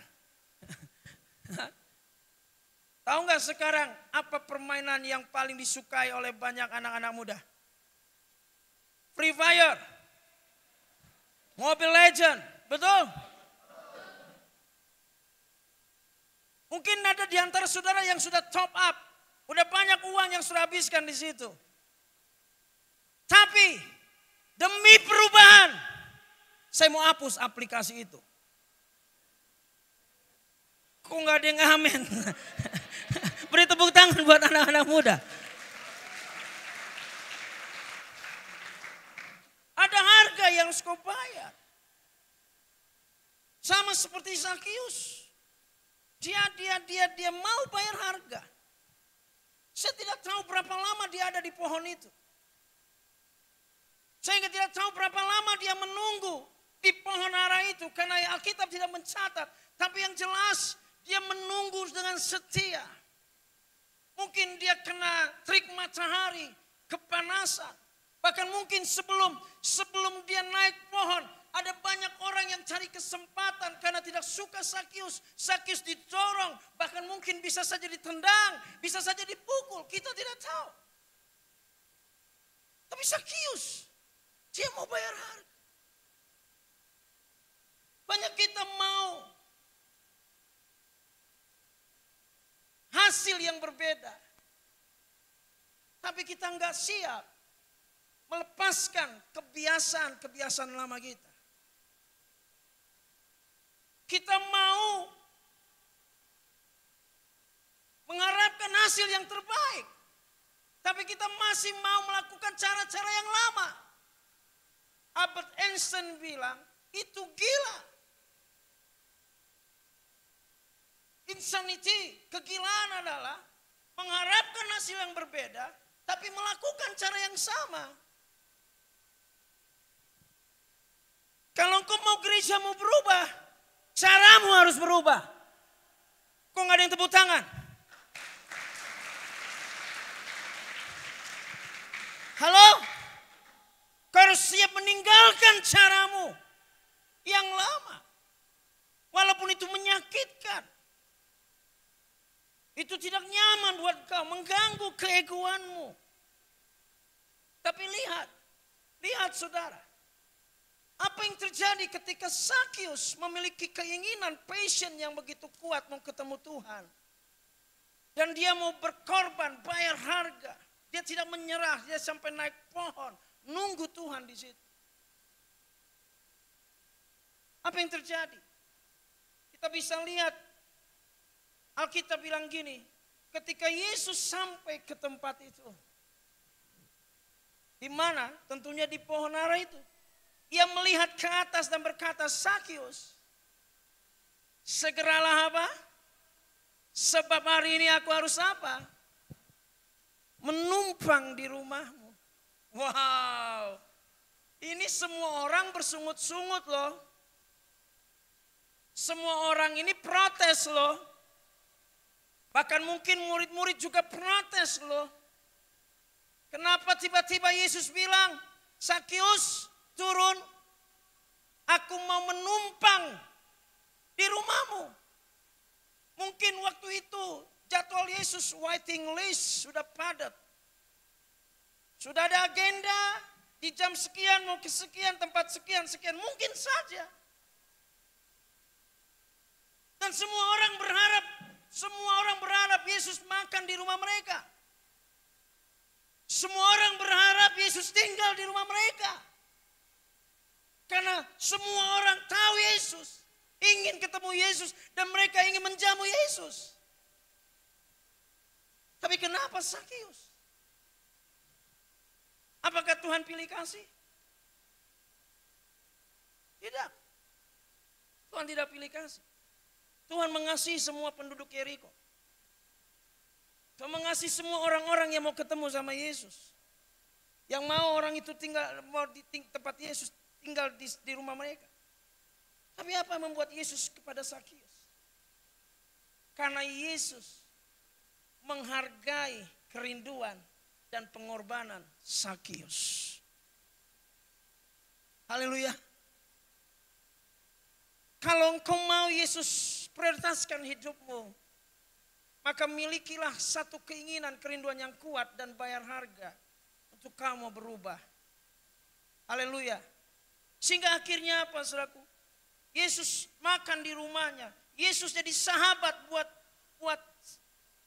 Tahu gak sekarang apa permainan yang paling disukai oleh banyak anak-anak muda? Free Fire. Mobile Legend, betul? Mungkin ada di antara saudara yang sudah top up. Udah banyak uang yang sudah habiskan di situ. Tapi demi perubahan, saya mau hapus aplikasi itu. Kok gak ada yang amin? Beri tepuk tangan buat anak-anak muda. Ada harga yang harus kau bayar. Sama seperti Zakius. Dia mau bayar harga. Saya tidak tahu berapa lama dia ada di pohon itu. Saya tidak tahu berapa lama dia menunggu di pohon ara itu. Karena Alkitab tidak mencatat. Tapi yang jelas dia menunggu dengan setia. Mungkin dia kena terik matahari, kepanasan. Bahkan mungkin sebelum dia naik pohon, ada banyak orang yang cari kesempatan karena tidak suka Zakius. Zakius didorong, bahkan mungkin bisa saja ditendang, bisa saja dipukul. Kita tidak tahu. Tapi Zakius, dia mau bayar harga. Banyak kita mau hasil yang berbeda. Tapi kita enggak siap melepaskan kebiasaan lama kita. Kita mau mengharapkan hasil yang terbaik. Tapi kita masih mau melakukan cara-cara yang lama. Albert Einstein bilang, itu gila. Insanity, kegilaan adalah mengharapkan hasil yang berbeda, tapi melakukan cara yang sama. Kalau engkau mau gereja mau berubah, caramu harus berubah. Kok gak ada yang tepuk tangan? Halo? Kau harus siap meninggalkan caramu yang lama. Walaupun itu menyakitkan. Itu tidak nyaman buat kau, mengganggu keegoanmu. Tapi lihat saudara. Apa yang terjadi ketika Zakius memiliki keinginan, passion yang begitu kuat mau ketemu Tuhan. Dan dia mau berkorban, bayar harga. Dia tidak menyerah, dia sampai naik pohon. Nunggu Tuhan di situ. Apa yang terjadi? Kita bisa lihat Alkitab bilang gini, ketika Yesus sampai ke tempat itu, di mana? Tentunya di pohon ara itu. Ia melihat ke atas dan berkata, Zakius, segeralah apa? Sebab hari ini aku harus apa? Menumpang di rumahmu. Wow, ini semua orang bersungut-sungut loh. Semua orang ini protes loh. Bahkan mungkin murid-murid juga protes loh. Kenapa tiba-tiba Yesus bilang, Zakius turun, aku mau menumpang di rumahmu. Mungkin waktu itu jadwal Yesus waiting list sudah padat. Sudah ada agenda di jam sekian mau ke sekian, tempat sekian, sekian. Mungkin saja. Dan semua orang berharap Yesus makan di rumah mereka. Semua orang berharap Yesus tinggal di rumah mereka. Karena semua orang tahu Yesus. Ingin ketemu Yesus dan mereka ingin menjamu Yesus. Tapi kenapa Sakius? Apakah Tuhan pilih kasih? Tidak. Tuhan tidak pilih kasih. Tuhan mengasihi semua penduduk Yeriko. Tuhan mengasihi semua orang-orang yang mau ketemu sama Yesus. Yang mau orang itu mau di tempat Yesus, tinggal di rumah mereka. Tapi apa yang membuat Yesus kepada Sakius? Karena Yesus menghargai kerinduan dan pengorbanan Sakius. Haleluya. Kalau engkau mau Yesus prioritaskan hidupmu, maka milikilah satu keinginan, kerinduan yang kuat dan bayar harga untuk kamu berubah. Haleluya. Sehingga akhirnya apa, saudaraku? Yesus makan di rumahnya. Yesus jadi sahabat buat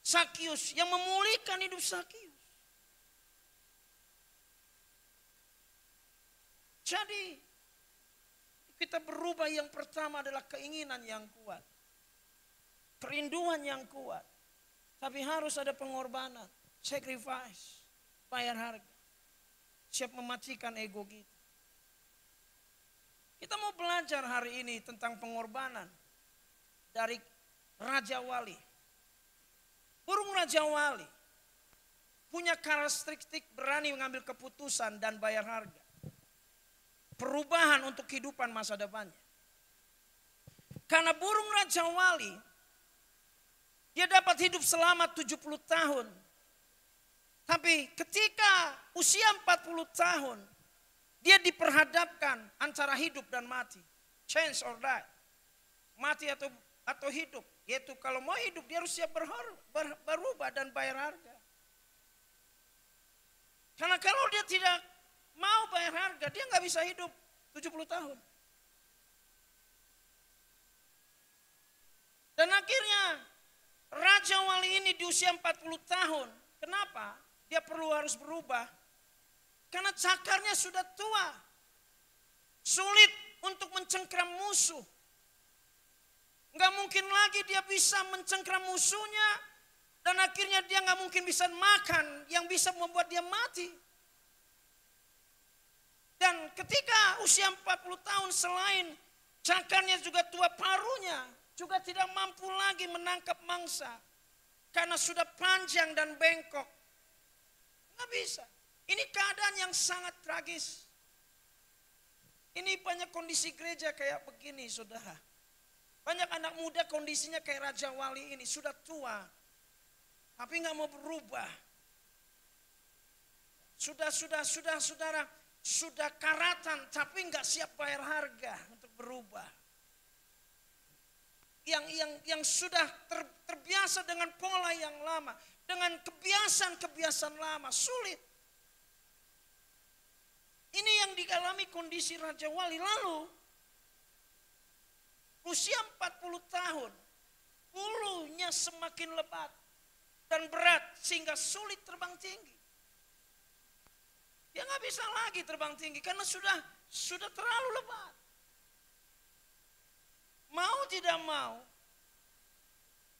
Sakius yang memulihkan hidup Sakius. Jadi kita berubah, yang pertama adalah keinginan yang kuat. Kerinduan yang kuat. Tapi harus ada pengorbanan, sacrifice, bayar harga. Siap mematikan ego kita. Kita mau belajar hari ini tentang pengorbanan dari Raja Wali. Burung Raja Wali punya karakteristik berani mengambil keputusan dan bayar harga. Perubahan untuk kehidupan masa depannya. Karena burung Raja Wali, dia dapat hidup selama 70 tahun. Tapi ketika usia 40 tahun, dia diperhadapkan antara hidup dan mati. Change or die. Mati atau hidup. Yaitu kalau mau hidup dia harus siap berubah dan bayar harga. Karena kalau dia tidak mau bayar harga, dia nggak bisa hidup 70 tahun. Dan akhirnya Raja Wali ini di usia 40 tahun. Kenapa? Dia harus berubah. Karena cakarnya sudah tua. Sulit untuk mencengkram musuh. Nggak mungkin lagi dia bisa mencengkram musuhnya. Dan akhirnya dia nggak mungkin bisa makan yang bisa membuat dia mati. Dan ketika usia 40 tahun, selain cakarnya juga tua, paruhnya juga tidak mampu lagi menangkap mangsa. Karena sudah panjang dan bengkok. Nggak bisa. Ini keadaan yang sangat tragis. Ini banyak kondisi gereja kayak begini, saudara. Banyak anak muda kondisinya kayak Raja Wali ini, sudah tua. Tapi nggak mau berubah. Saudara, sudah karatan tapi nggak siap bayar harga untuk berubah. Yang sudah terbiasa dengan pola yang lama, dengan kebiasaan lama, sulit. Ini yang dialami kondisi Raja Wali. Lalu usia 40 tahun, bulunya semakin lebat dan berat sehingga sulit terbang tinggi. Dia nggak bisa lagi terbang tinggi karena sudah terlalu lebat. Mau tidak mau,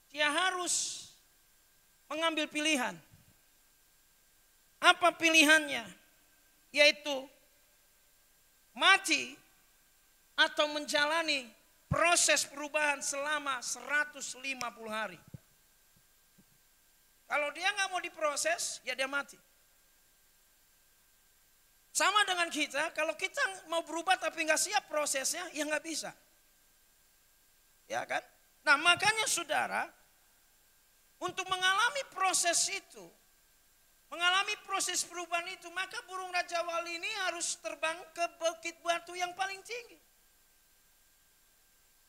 dia harus mengambil pilihan. Apa pilihannya? Yaitu mati atau menjalani proses perubahan selama 150 hari. Kalau dia nggak mau diproses, ya dia mati. Sama dengan kita, kalau kita mau berubah tapi nggak siap prosesnya, ya nggak bisa. Ya kan? Nah makanya saudara, untuk mengalami proses itu, mengalami proses perubahan itu, maka burung Raja Wali ini harus terbang ke bukit batu yang paling tinggi.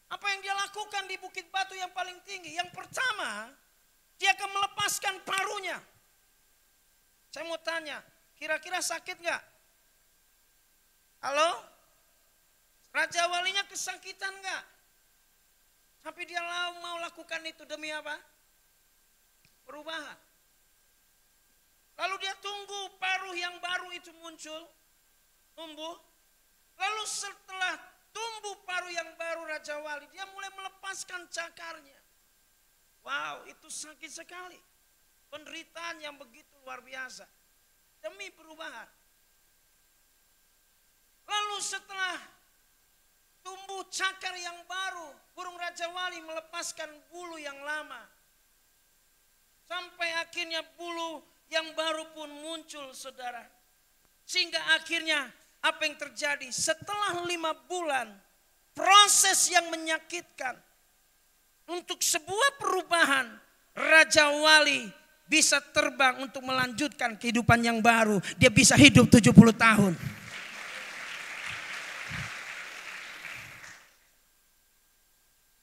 Apa yang dia lakukan di Bukit Batu yang paling tinggi? Yang pertama, dia akan melepaskan parunya. Saya mau tanya, kira-kira sakit nggak? Halo? Raja Walinya kesakitan nggak? Tapi dia mau lakukan itu demi apa? Perubahan. Lalu dia tunggu paruh yang baru itu muncul, tumbuh. Lalu setelah tumbuh paruh yang baru Raja Wali, dia mulai melepaskan cakarnya. Wow, itu sakit sekali. Penderitaan yang begitu luar biasa. Demi perubahan. Lalu setelah tumbuh cakar yang baru, burung Raja Wali melepaskan bulu yang lama. Sampai akhirnya bulu yang baru pun muncul, saudara. Sehingga akhirnya apa yang terjadi? Setelah 5 bulan, proses yang menyakitkan. Untuk sebuah perubahan, Raja Wali bisa terbang untuk melanjutkan kehidupan yang baru. Dia bisa hidup 70 tahun.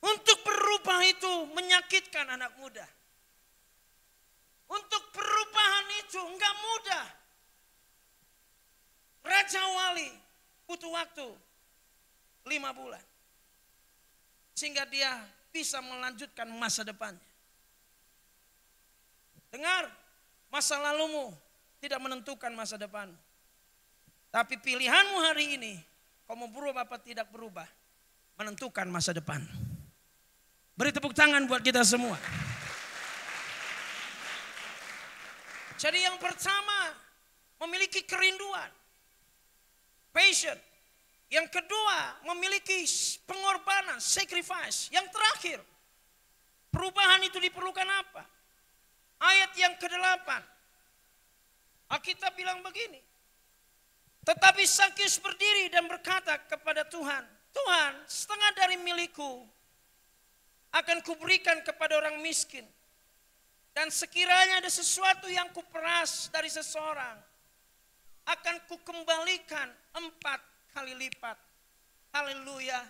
Untuk berubah itu menyakitkan anak muda. Untuk perubahan itu enggak mudah. Raja Wali butuh waktu 5 bulan. Sehingga dia bisa melanjutkan masa depannya. Dengar, masa lalumu tidak menentukan masa depanmu. Tapi pilihanmu hari ini, kau mau berubah apa tidak berubah, menentukan masa depan. Beri tepuk tangan buat kita semua. Jadi yang pertama, memiliki kerinduan, passion. Yang kedua, memiliki pengorbanan, sacrifice. Yang terakhir, perubahan itu diperlukan apa? Ayat yang ke-8. Alkitab bilang begini. Tetapi Sakyus berdiri dan berkata kepada Tuhan, Tuhan, setengah dari milikku akan kuberikan kepada orang miskin. Dan sekiranya ada sesuatu yang kuperas dari seseorang, akan kukembalikan 4 kali lipat. Haleluya.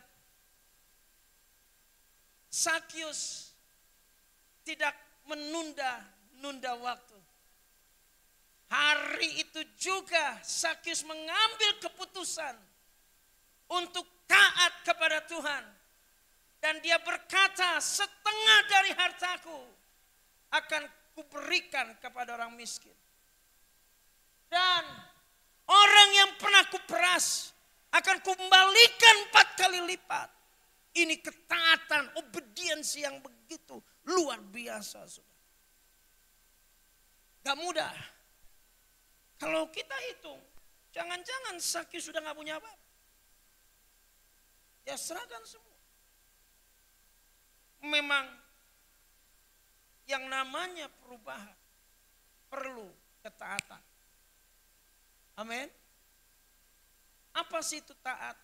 Sakyus tidak menunda waktu. Hari itu juga Sakyus mengambil keputusan untuk taat kepada Tuhan. Dan dia berkata, setengah dari hartaku akan kuberikan kepada orang miskin. Dan orang yang pernah kuperas akan kukembalikan 4 kali lipat. Ini ketaatan, obedience yang begitu luar biasa. Saudara. Gak mudah. Kalau kita hitung, jangan-jangan Sakyus sudah gak punya apa-apa. Ya serahkan semua. Memang yang namanya perubahan perlu ketaatan. Amin. Apa sih itu taat?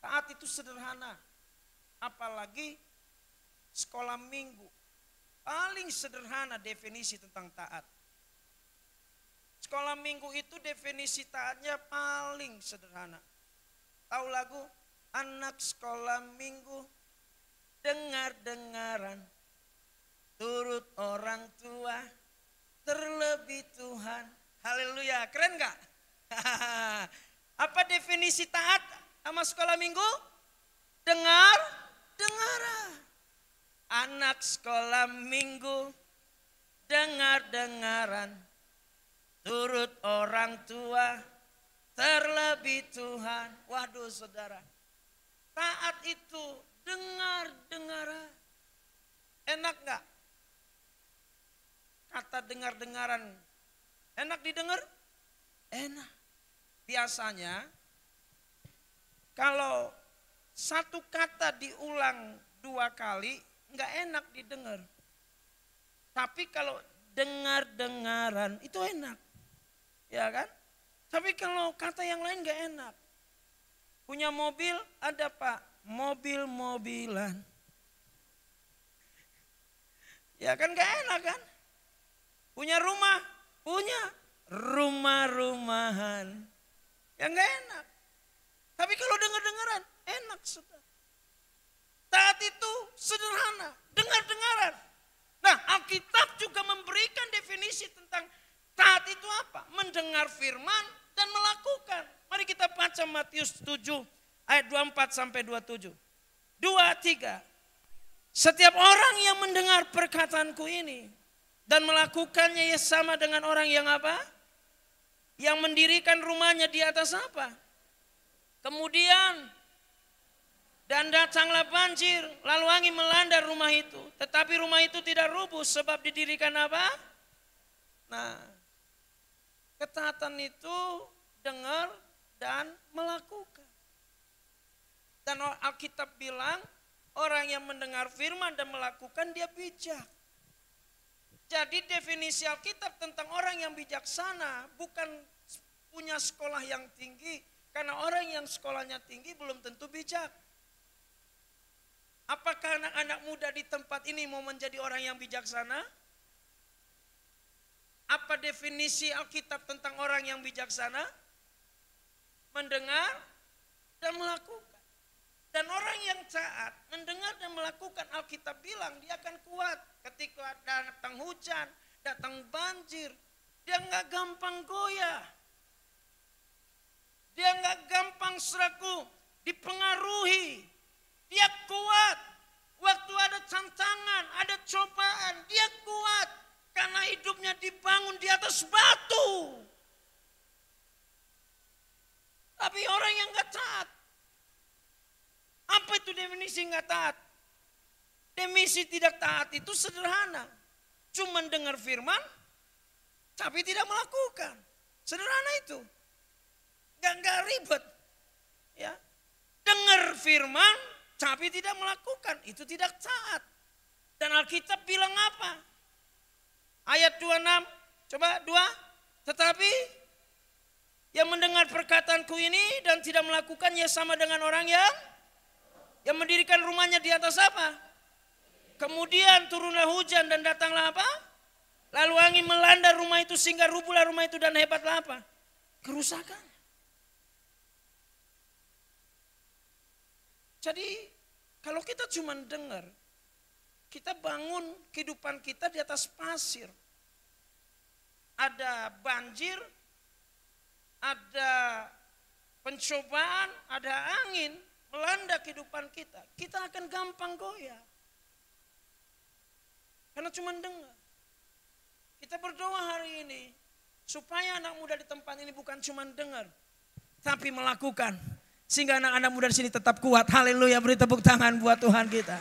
Taat itu sederhana. Apalagi sekolah minggu. Paling sederhana definisi tentang taat. Sekolah minggu itu definisi taatnya paling sederhana. Tahu lagu? Anak sekolah minggu dengar-dengaran, turut orang tua, terlebih Tuhan. Haleluya, keren gak? Apa definisi taat sama sekolah minggu? Dengar-dengaran. Anak sekolah minggu, dengar-dengaran, turut orang tua, terlebih Tuhan. Waduh saudara, taat itu dengar-dengaran. Enak gak? Kata dengar-dengaran, enak didengar? Enak. Biasanya, kalau satu kata diulang 2 kali, nggak enak didengar. Tapi kalau dengar-dengaran itu enak, ya kan? Tapi kalau kata yang lain nggak enak. Punya mobil ada Pak, mobil-mobilan. Ya kan nggak enak kan? Punya rumah, punya rumah-rumahan. Ya nggak enak. Tapi kalau dengar-dengaran enak saudara. Sederhana, dengar-dengaran. Nah, Alkitab juga memberikan definisi tentang taat itu apa? Mendengar firman dan melakukan. Mari kita baca Matius 7 ayat 24 sampai 27. 2, 3. Setiap orang yang mendengar perkataanku ini dan melakukannya ia sama dengan orang yang apa? Yang mendirikan rumahnya di atas apa? Kemudian dan datanglah banjir, lalu angin melanda rumah itu. Tetapi rumah itu tidak rubuh sebab didirikan apa? Nah, ketaatan itu dengar dan melakukan. Dan Alkitab bilang orang yang mendengar firman dan melakukan dia bijak. Jadi definisi Alkitab tentang orang yang bijaksana bukan punya sekolah yang tinggi. Karena orang yang sekolahnya tinggi belum tentu bijak. Apakah anak-anak muda di tempat ini mau menjadi orang yang bijaksana? Apa definisi Alkitab tentang orang yang bijaksana? Mendengar dan melakukan. Dan orang yang taat, mendengar dan melakukan, Alkitab bilang dia akan kuat. Ketika datang hujan, datang banjir, dia nggak gampang goyah. Dia nggak gampang seragu, dipengaruhi. Dia kuat. Waktu ada tantangan, ada cobaan, dia kuat. Karena hidupnya dibangun di atas batu. Tapi orang yang gak taat. Apa itu definisi gak taat? Definisi tidak taat itu sederhana. Cuma dengar firman, tapi tidak melakukan. Sederhana itu. Gak ribet. Ya. Dengar firman, tapi tidak melakukan, itu tidak taat. Dan Alkitab bilang apa? Ayat 26, coba 2. Tetapi yang mendengar perkataanku ini dan tidak melakukannya sama dengan orang yang mendirikan rumahnya di atas apa? Kemudian turunlah hujan dan datanglah apa? Lalu angin melanda rumah itu sehingga rubuhlah rumah itu dan hebatlah apa? Kerusakan. Jadi kalau kita cuma dengar, kita bangun kehidupan kita di atas pasir. Ada banjir, ada pencobaan, ada angin melanda kehidupan kita. Kita akan gampang goyah. Karena cuma dengar. Kita berdoa hari ini supaya anak muda di tempat ini bukan cuma dengar, tapi melakukan. Sehingga anak-anak muda di sini tetap kuat. Haleluya, beri tepuk tangan buat Tuhan kita.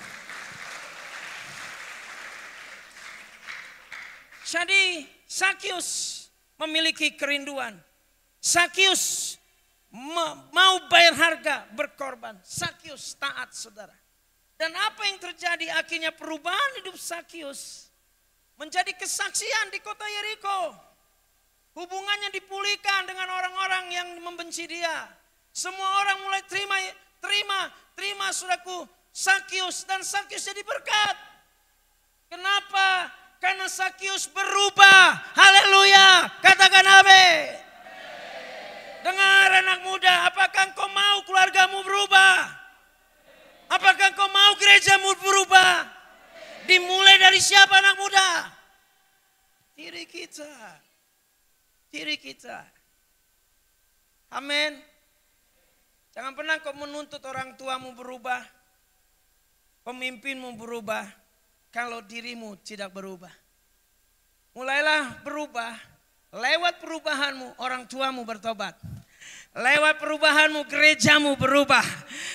Jadi Sakius memiliki kerinduan. Sakius mau bayar harga, berkorban. Sakius taat, saudara. Dan apa yang terjadi akhirnya perubahan hidup Sakius menjadi kesaksian di kota Yeriko. Hubungannya dipulihkan dengan orang-orang yang membenci dia. Semua orang mulai terima saudaraku Sakius, dan Sakius jadi berkat. Kenapa? Karena Sakius berubah. Haleluya, katakan amin. Dengar anak muda, apakah engkau mau keluargamu berubah? Apakah engkau mau gerejamu berubah? Dimulai dari siapa anak muda? Diri kita. Diri kita. Amin. Jangan pernah kau menuntut orang tuamu berubah, pemimpinmu berubah, kalau dirimu tidak berubah. Mulailah berubah, lewat perubahanmu orang tuamu bertobat. Lewat perubahanmu gerejamu berubah.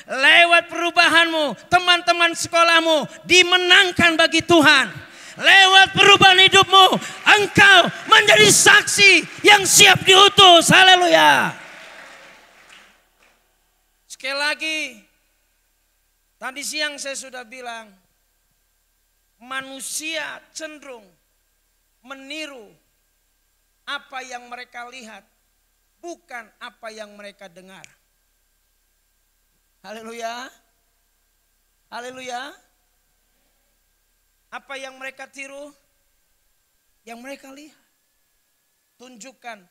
Lewat perubahanmu teman-teman sekolahmu dimenangkan bagi Tuhan. Lewat perubahan hidupmu engkau menjadi saksi yang siap diutus. Haleluya. Sekali lagi, tadi siang saya sudah bilang, manusia cenderung meniru apa yang mereka lihat, bukan apa yang mereka dengar. Haleluya. Haleluya. Apa yang mereka tiru, yang mereka lihat. Tunjukkan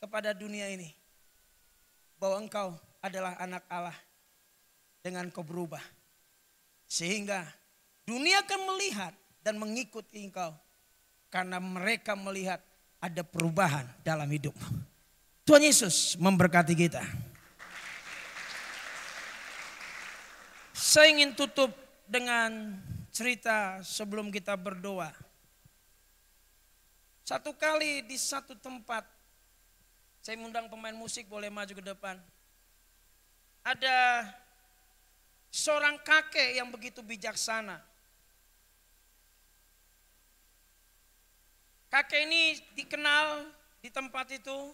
kepada dunia ini bahwa engkau adalah anak Allah dengan kau berubah. Sehingga Dunia akan melihat dan mengikuti engkau. Karena mereka melihat ada perubahan dalam hidupmu. Tuhan Yesus memberkati kita. Saya ingin tutup dengan cerita sebelum kita berdoa. Satu kali di satu tempat, saya mengundang pemain musik, boleh maju ke depan. Ada seorang kakek yang begitu bijaksana. Kakek ini dikenal di tempat itu.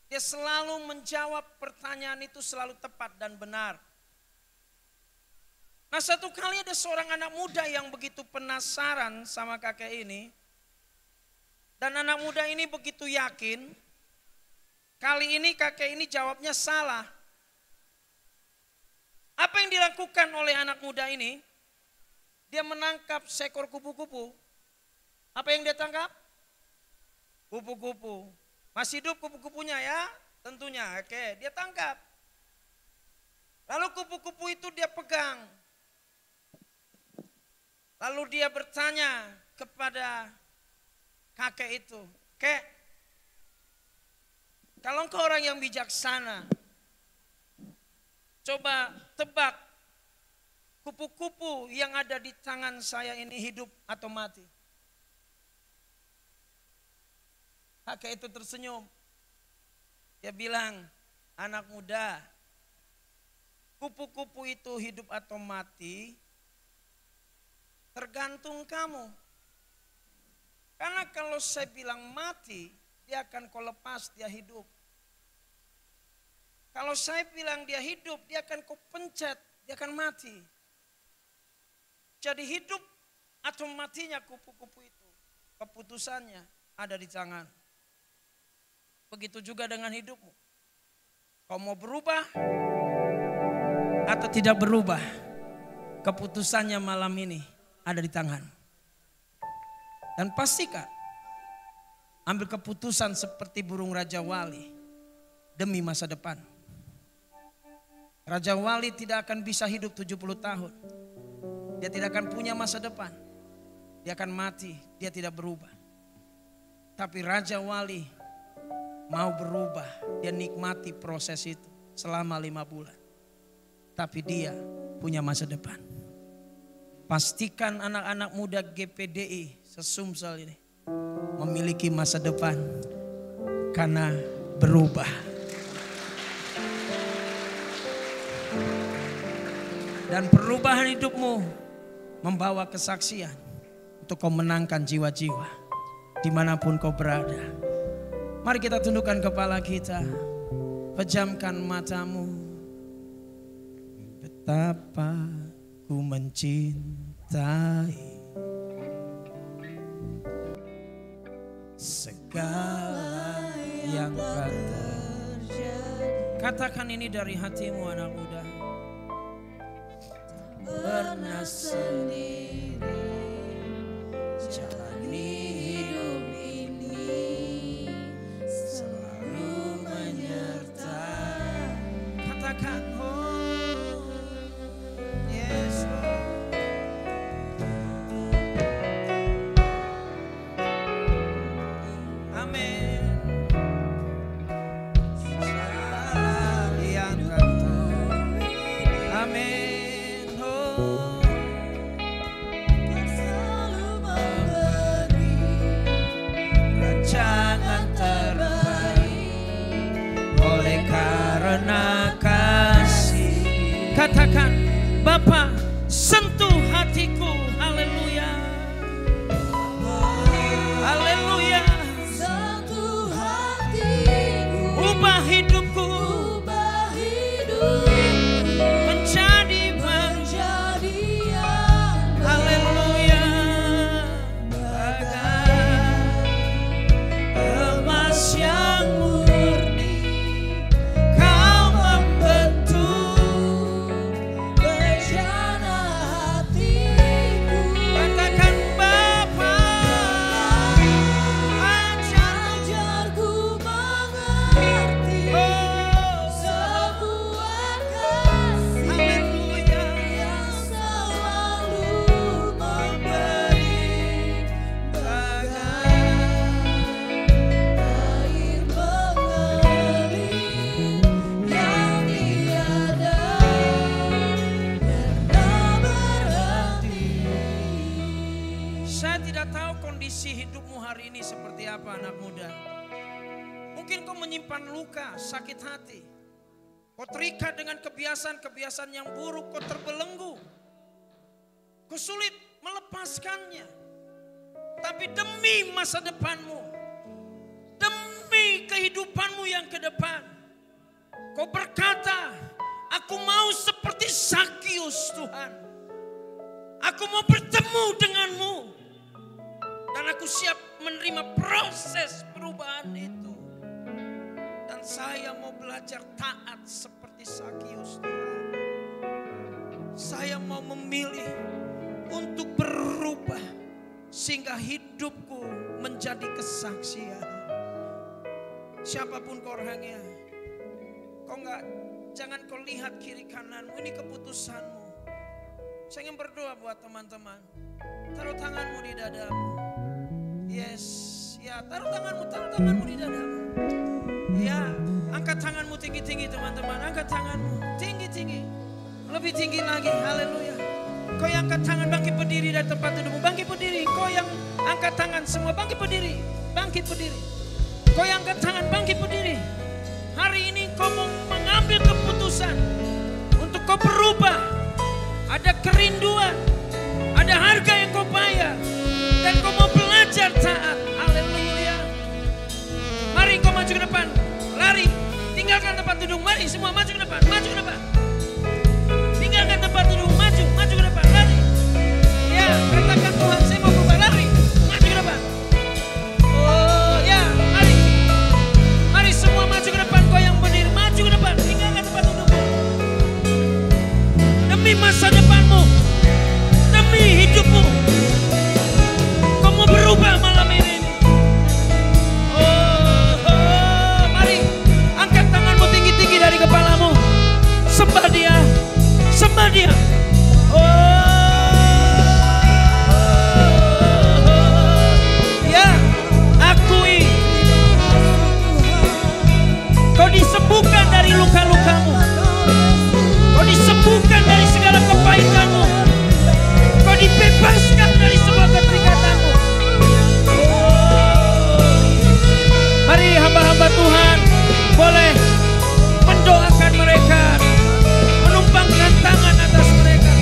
Dia selalu menjawab pertanyaan itu selalu tepat dan benar. Nah, satu kali ada seorang anak muda yang begitu penasaran sama kakek ini. Dan anak muda ini begitu yakin. Kali ini kakek ini jawabnya salah. Apa yang dilakukan oleh anak muda ini? Dia menangkap seekor kupu-kupu. Apa yang dia tangkap? Kupu-kupu. Masih hidup kupu-kupunya ya? Tentunya. Oke, dia tangkap. Lalu kupu-kupu itu dia pegang. Lalu dia bertanya kepada kakek itu, "Kek, kalau engkau orang yang bijaksana, coba tebak kupu-kupu yang ada di tangan saya ini hidup atau mati?" Kakek itu tersenyum. Dia bilang, "Anak muda, kupu-kupu itu hidup atau mati tergantung kamu. Karena kalau saya bilang mati, dia akan kau lepas, dia hidup. Kalau saya bilang dia hidup, dia akan kau pencet, dia akan mati. Jadi hidup atau matinya kupu-kupu itu, keputusannya ada di tangan. Begitu juga dengan hidupmu. Kau mau berubah atau tidak berubah, keputusannya malam ini ada di tangan. Dan pastikan ambil keputusan seperti burung Raja Wali demi masa depan. Raja Wali tidak akan bisa hidup 70 tahun. Dia tidak akan punya masa depan. Dia akan mati, dia tidak berubah. Tapi Raja Wali mau berubah, dia nikmati proses itu selama 5 bulan. Tapi dia punya masa depan. Pastikan anak-anak muda GPDI sesumsel ini memiliki masa depan karena berubah. Dan perubahan hidupmu membawa kesaksian untuk kau menangkan jiwa-jiwa dimanapun kau berada. Mari kita tundukkan kepala kita, pejamkan matamu. Betapa ku mencintai segala yang kata. Katakan ini dari hatimu anak muda. Pernah sendiri jalani hidup ini, selalu menyertai. Katakan oh yes Lord. Amin. Segala yang kata. Amin. Karena kasih, katakan Bapa, sentuh hatiku, haleluya, haleluya, Sentuh hatiku, ubah hidupku, menjadi yang haleluya, bagai emas yang murni. berjaya. hidupmu hari ini seperti apa anak muda? Mungkin kau menyimpan luka, sakit hati. Kau terikat dengan kebiasaan-kebiasaan yang buruk, kau terbelenggu. Kau sulit melepaskannya. Tapi demi masa depanmu, demi kehidupanmu yang ke depan, kau berkata, aku mau seperti Zakius Tuhan. Aku mau bertemu denganmu. Dan aku siap menerima proses perubahan itu. Dan saya mau belajar taat seperti Zakius Tuhan. Saya mau memilih untuk berubah. Sehingga hidupku menjadi kesaksian. Siapapun kau orangnya. Jangan kau lihat kiri kananmu, ini keputusanmu. Saya ingin berdoa buat teman-teman. Taruh tanganmu di dadamu. Yes, ya taruh tanganmu di dadamu. Ya, angkat tanganmu tinggi-tinggi teman-teman, angkat tanganmu tinggi-tinggi. Lebih tinggi lagi, haleluya. Kau yang angkat tangan bangkit berdiri dari tempat dudukmu, bangkit berdiri. Kau yang angkat tangan semua bangkit berdiri, bangkit berdiri. Kau yang angkat tangan bangkit berdiri. Hari ini kau mau mengambil keputusan untuk kau berubah. Ada kerinduan, ada harga yang kau bayar, dan kau mau belajar taat. Haleluya. Mari kau maju ke depan, lari, tinggalkan tempat duduk. Mari semua maju ke depan, maju ke depan. Tinggalkan tempat duduk, maju ke depan, lari. Ya, katakan Tuhan, saya mau berubah, lari, maju ke depan. Oh ya, mari. Mari semua maju ke depan, kau yang berdiri, maju ke depan, tinggalkan tempat dudukmu. Demi masa depanmu, demi hidupmu, kau mau berubah malam ini. Oh, mari, angkat tanganmu tinggi-tinggi dari kepalamu. Sembah dia, sembah dia. Ya, akui kau disembuhkan dari luka-lukamu. Kau disembuhkan dari segala kepahitanmu. Kau dibebaskan dari semua keterikatanmu. Mari hamba-hamba Tuhan boleh mendoakan mereka, menumpangkan tangan atas mereka.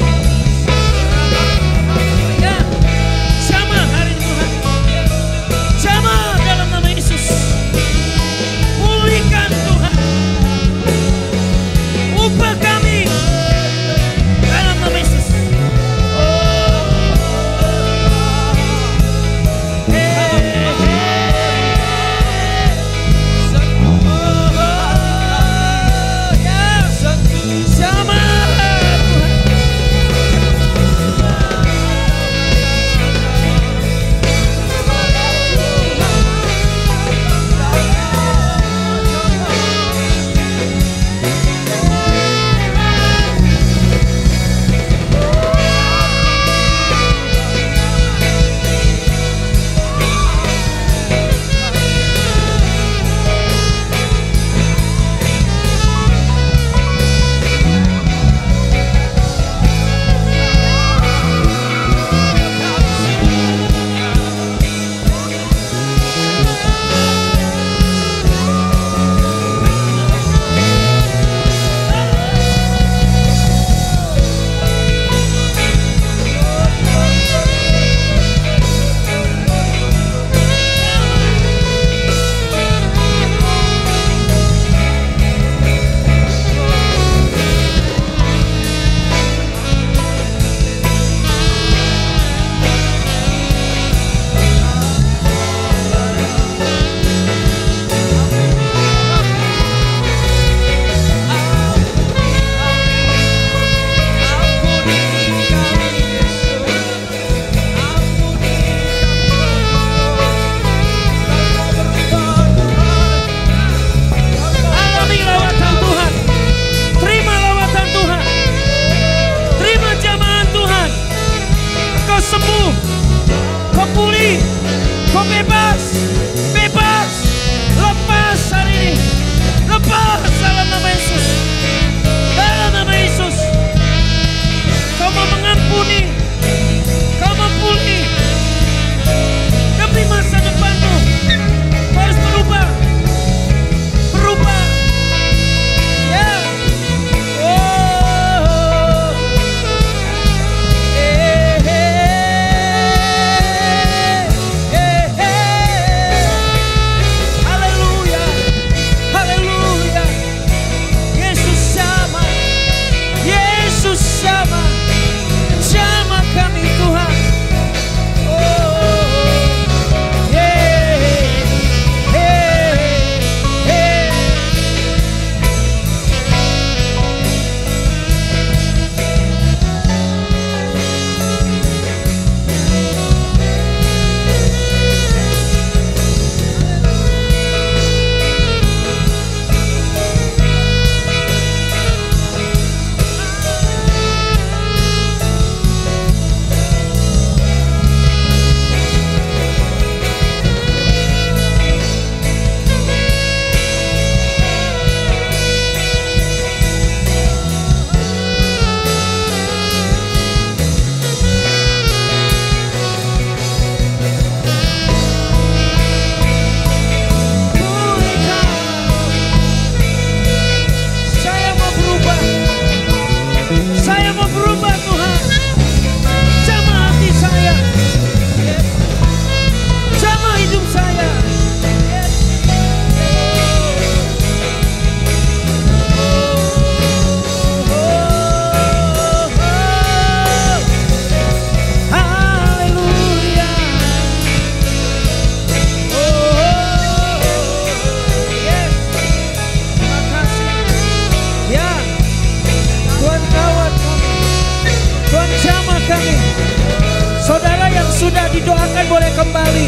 sudah didoakan boleh kembali.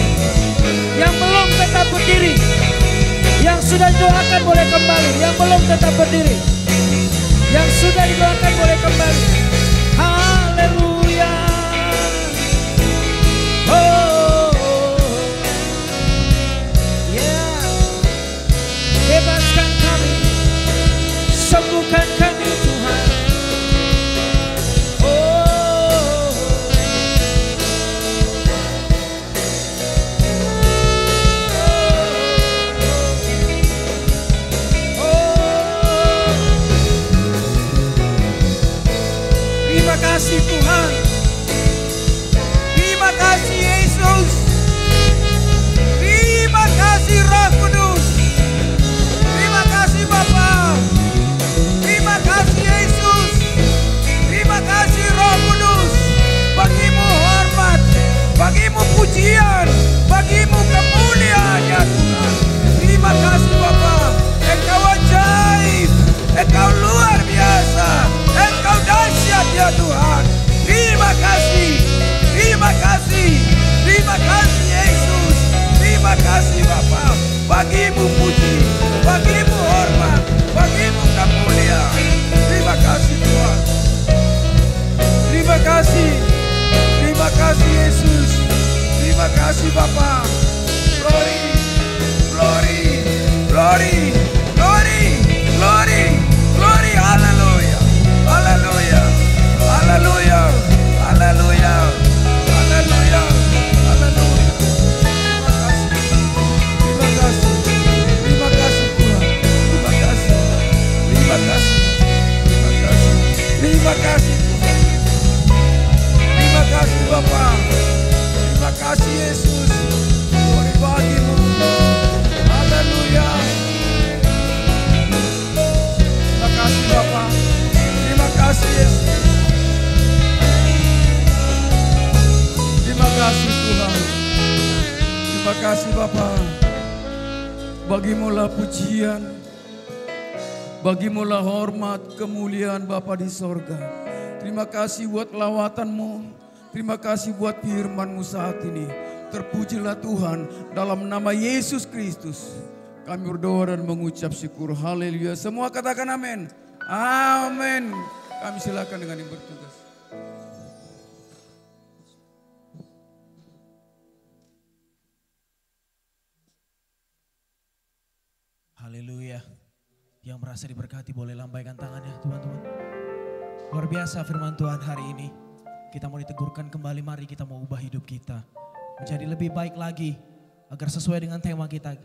Yang belum tetap berdiri. Yang sudah didoakan boleh kembali. Yang belum tetap berdiri. Yang sudah didoakan boleh kembali. Haleluya. Bebaskan kami, sembuhkan kami Tuhan. Terima kasih Tuhan. Terima kasih Yesus. Terima kasih Roh Kudus. Terima kasih Bapa. Terima kasih Yesus. Terima kasih Roh Kudus. Bagimu hormat, bagimu pujian, bagimu kemuliaan ya Tuhan. Terima kasih Bapa. Engkau ajaib, Engkau luar biasa, Engkau dahsyat ya Tuhan. Terima kasih, terima kasih, terima kasih Yesus. Terima kasih Bapa. Bagimu puji, bagimu hormat, bagimu kemuliaan. Terima kasih Tuhan. Terima kasih, terima kasih Yesus. Terima kasih Bapa. Glory, glory, glory, glory, glory, glory. Haleluya, haleluya, haleluya, haleluya, haleluya, haleluya. Terima kasih, terima kasih Tuhan. Terima kasih, terima kasih, terima kasih, terima kasih Tuhan. Terima kasih Bapa. Terima kasih Yesus. Glory bagimu. Haleluya. Terima kasih Bapa. Terima kasih Yesus. Terima kasih Tuhan. Terima kasih Bapa. Bagimulah pujian, bagimulah hormat, kemuliaan Bapa di sorga. Terima kasih buat lawatanmu, terima kasih buat firman-Mu saat ini. Terpujilah Tuhan dalam nama Yesus Kristus. Kami berdoa dan mengucap syukur. Haleluya. Semua katakan amin. Amin. Kami silakan dengan yang bertugas. Haleluya. Yang merasa diberkati boleh lambaikan tangannya teman-teman. Luar biasa firman Tuhan hari ini. Kita mau ditegurkan kembali, mari kita mau ubah hidup kita. Menjadi lebih baik lagi. Agar sesuai dengan tema kita.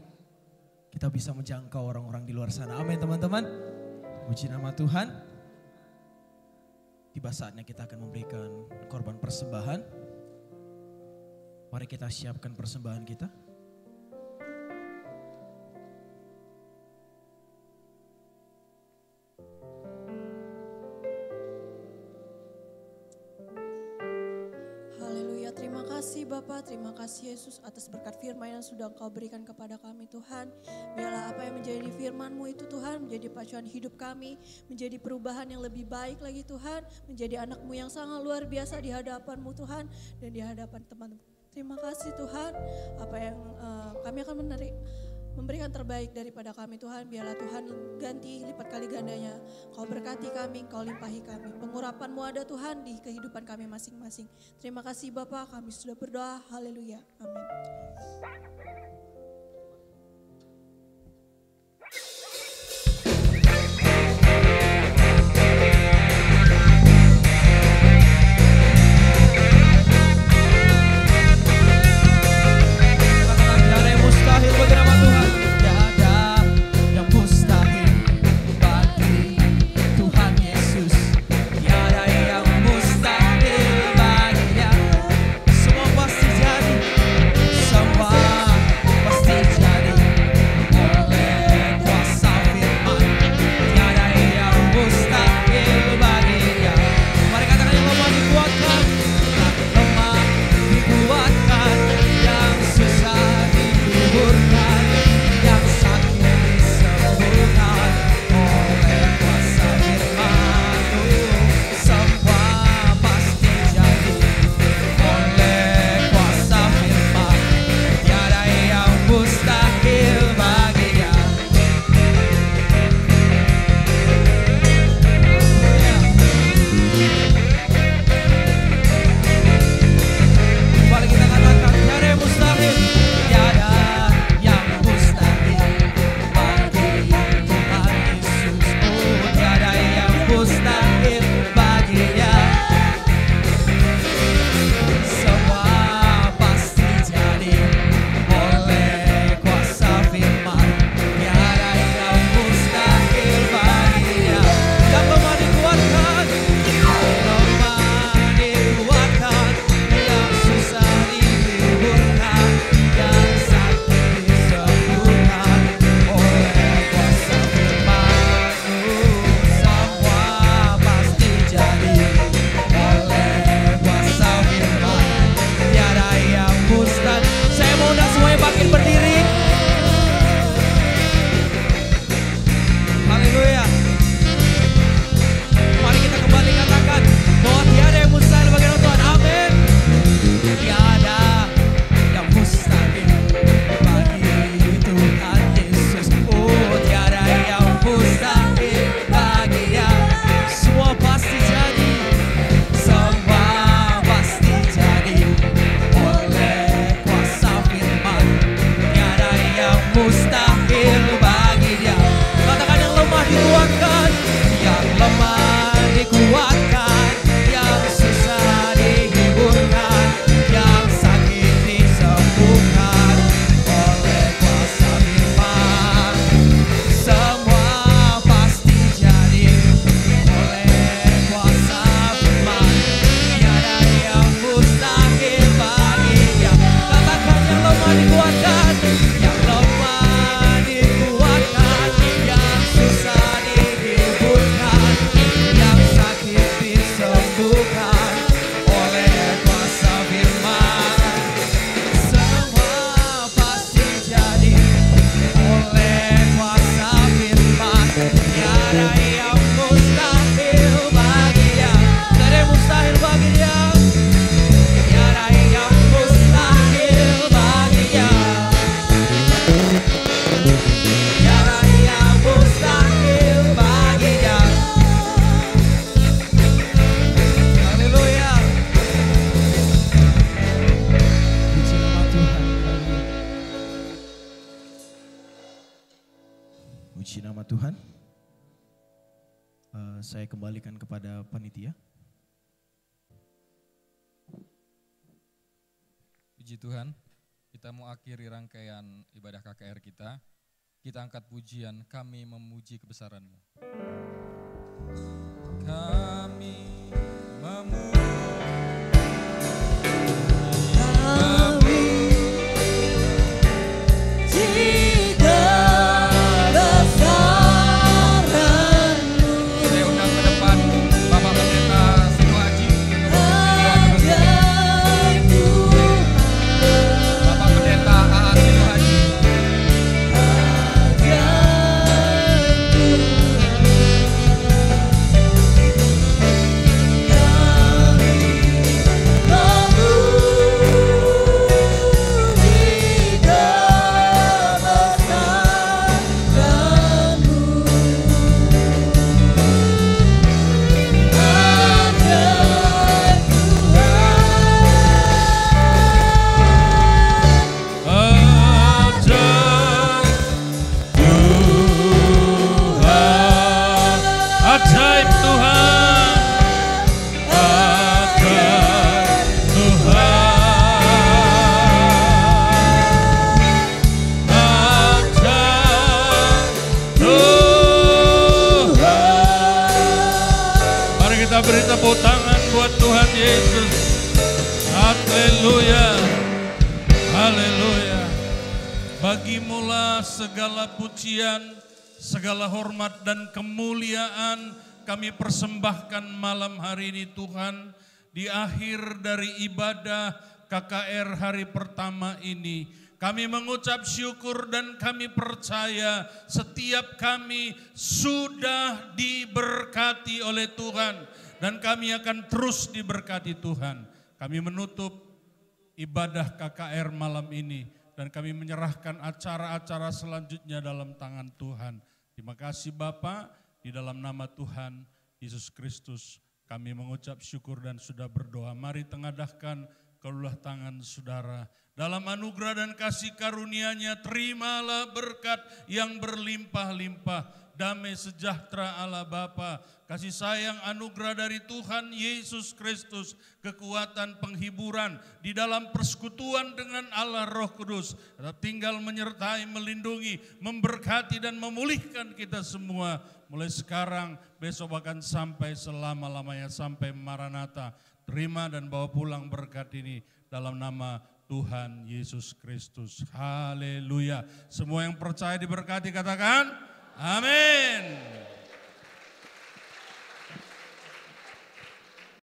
Kita bisa menjangkau orang-orang di luar sana. Amin teman-teman. Puji nama Tuhan. Tiba saatnya kita akan memberikan korban persembahan. Mari kita siapkan persembahan kita. Haleluya, terima kasih Bapa, terima kasih Yesus atas berkat firman yang sudah Engkau berikan kepada kami Tuhan. Biarlah apa yang menjadi firman-Mu itu Tuhan menjadi pacuan hidup kami, menjadi perubahan yang lebih baik lagi Tuhan, menjadi anak-Mu yang sangat luar biasa di hadapan-Mu Tuhan dan di hadapan teman-teman. Terima kasih Tuhan, apa yang kami akan memberikan terbaik daripada kami Tuhan. Biarlah Tuhan ganti lipat kali gandanya. Kau berkati kami, Kau limpahi kami. Pengurapan-Mu ada Tuhan di kehidupan kami masing-masing. Terima kasih Bapa, kami sudah berdoa. Haleluya. Amin. Semua saya kembalikan kepada panitia. Puji Tuhan, kita mau akhiri rangkaian ibadah KKR kita. Kita angkat pujian, kami memuji kebesaran-Mu. Kami memuji. Saya undang ke depan Bapak Pendeta Sino Haji. Bapak Pendeta AA Sino Haji. Ajaib Tuhan, ajaib Tuhan, ajaib Tuhan. Mari kita beri tepuk tangan buat Tuhan Yesus. Haleluya, haleluya. Bagimulah segala pujian, segala hormat dan kemuliaan kami persembahkan malam hari ini Tuhan. Di akhir dari ibadah KKR hari pertama ini, kami mengucap syukur dan kami percaya setiap kami sudah diberkati oleh Tuhan. Dan kami akan terus diberkati Tuhan. Kami menutup ibadah KKR malam ini. Dan kami menyerahkan acara-acara selanjutnya dalam tangan Tuhan. Terima kasih Bapa, di dalam nama Tuhan Yesus Kristus kami mengucap syukur dan sudah berdoa. Mari tengadahkan kedua tangan saudara. Dalam anugerah dan kasih karunia-Nya terimalah berkat yang berlimpah-limpah. Damai sejahtera Allah Bapa, kasih sayang anugerah dari Tuhan Yesus Kristus, kekuatan penghiburan di dalam persekutuan dengan Allah Roh Kudus, tetap tinggal menyertai, melindungi, memberkati dan memulihkan kita semua. Mulai sekarang, besok akan sampai selama-lamanya, sampai Maranatha. Terima dan bawa pulang berkat ini dalam nama Tuhan Yesus Kristus. Haleluya. Semua yang percaya diberkati katakan amin.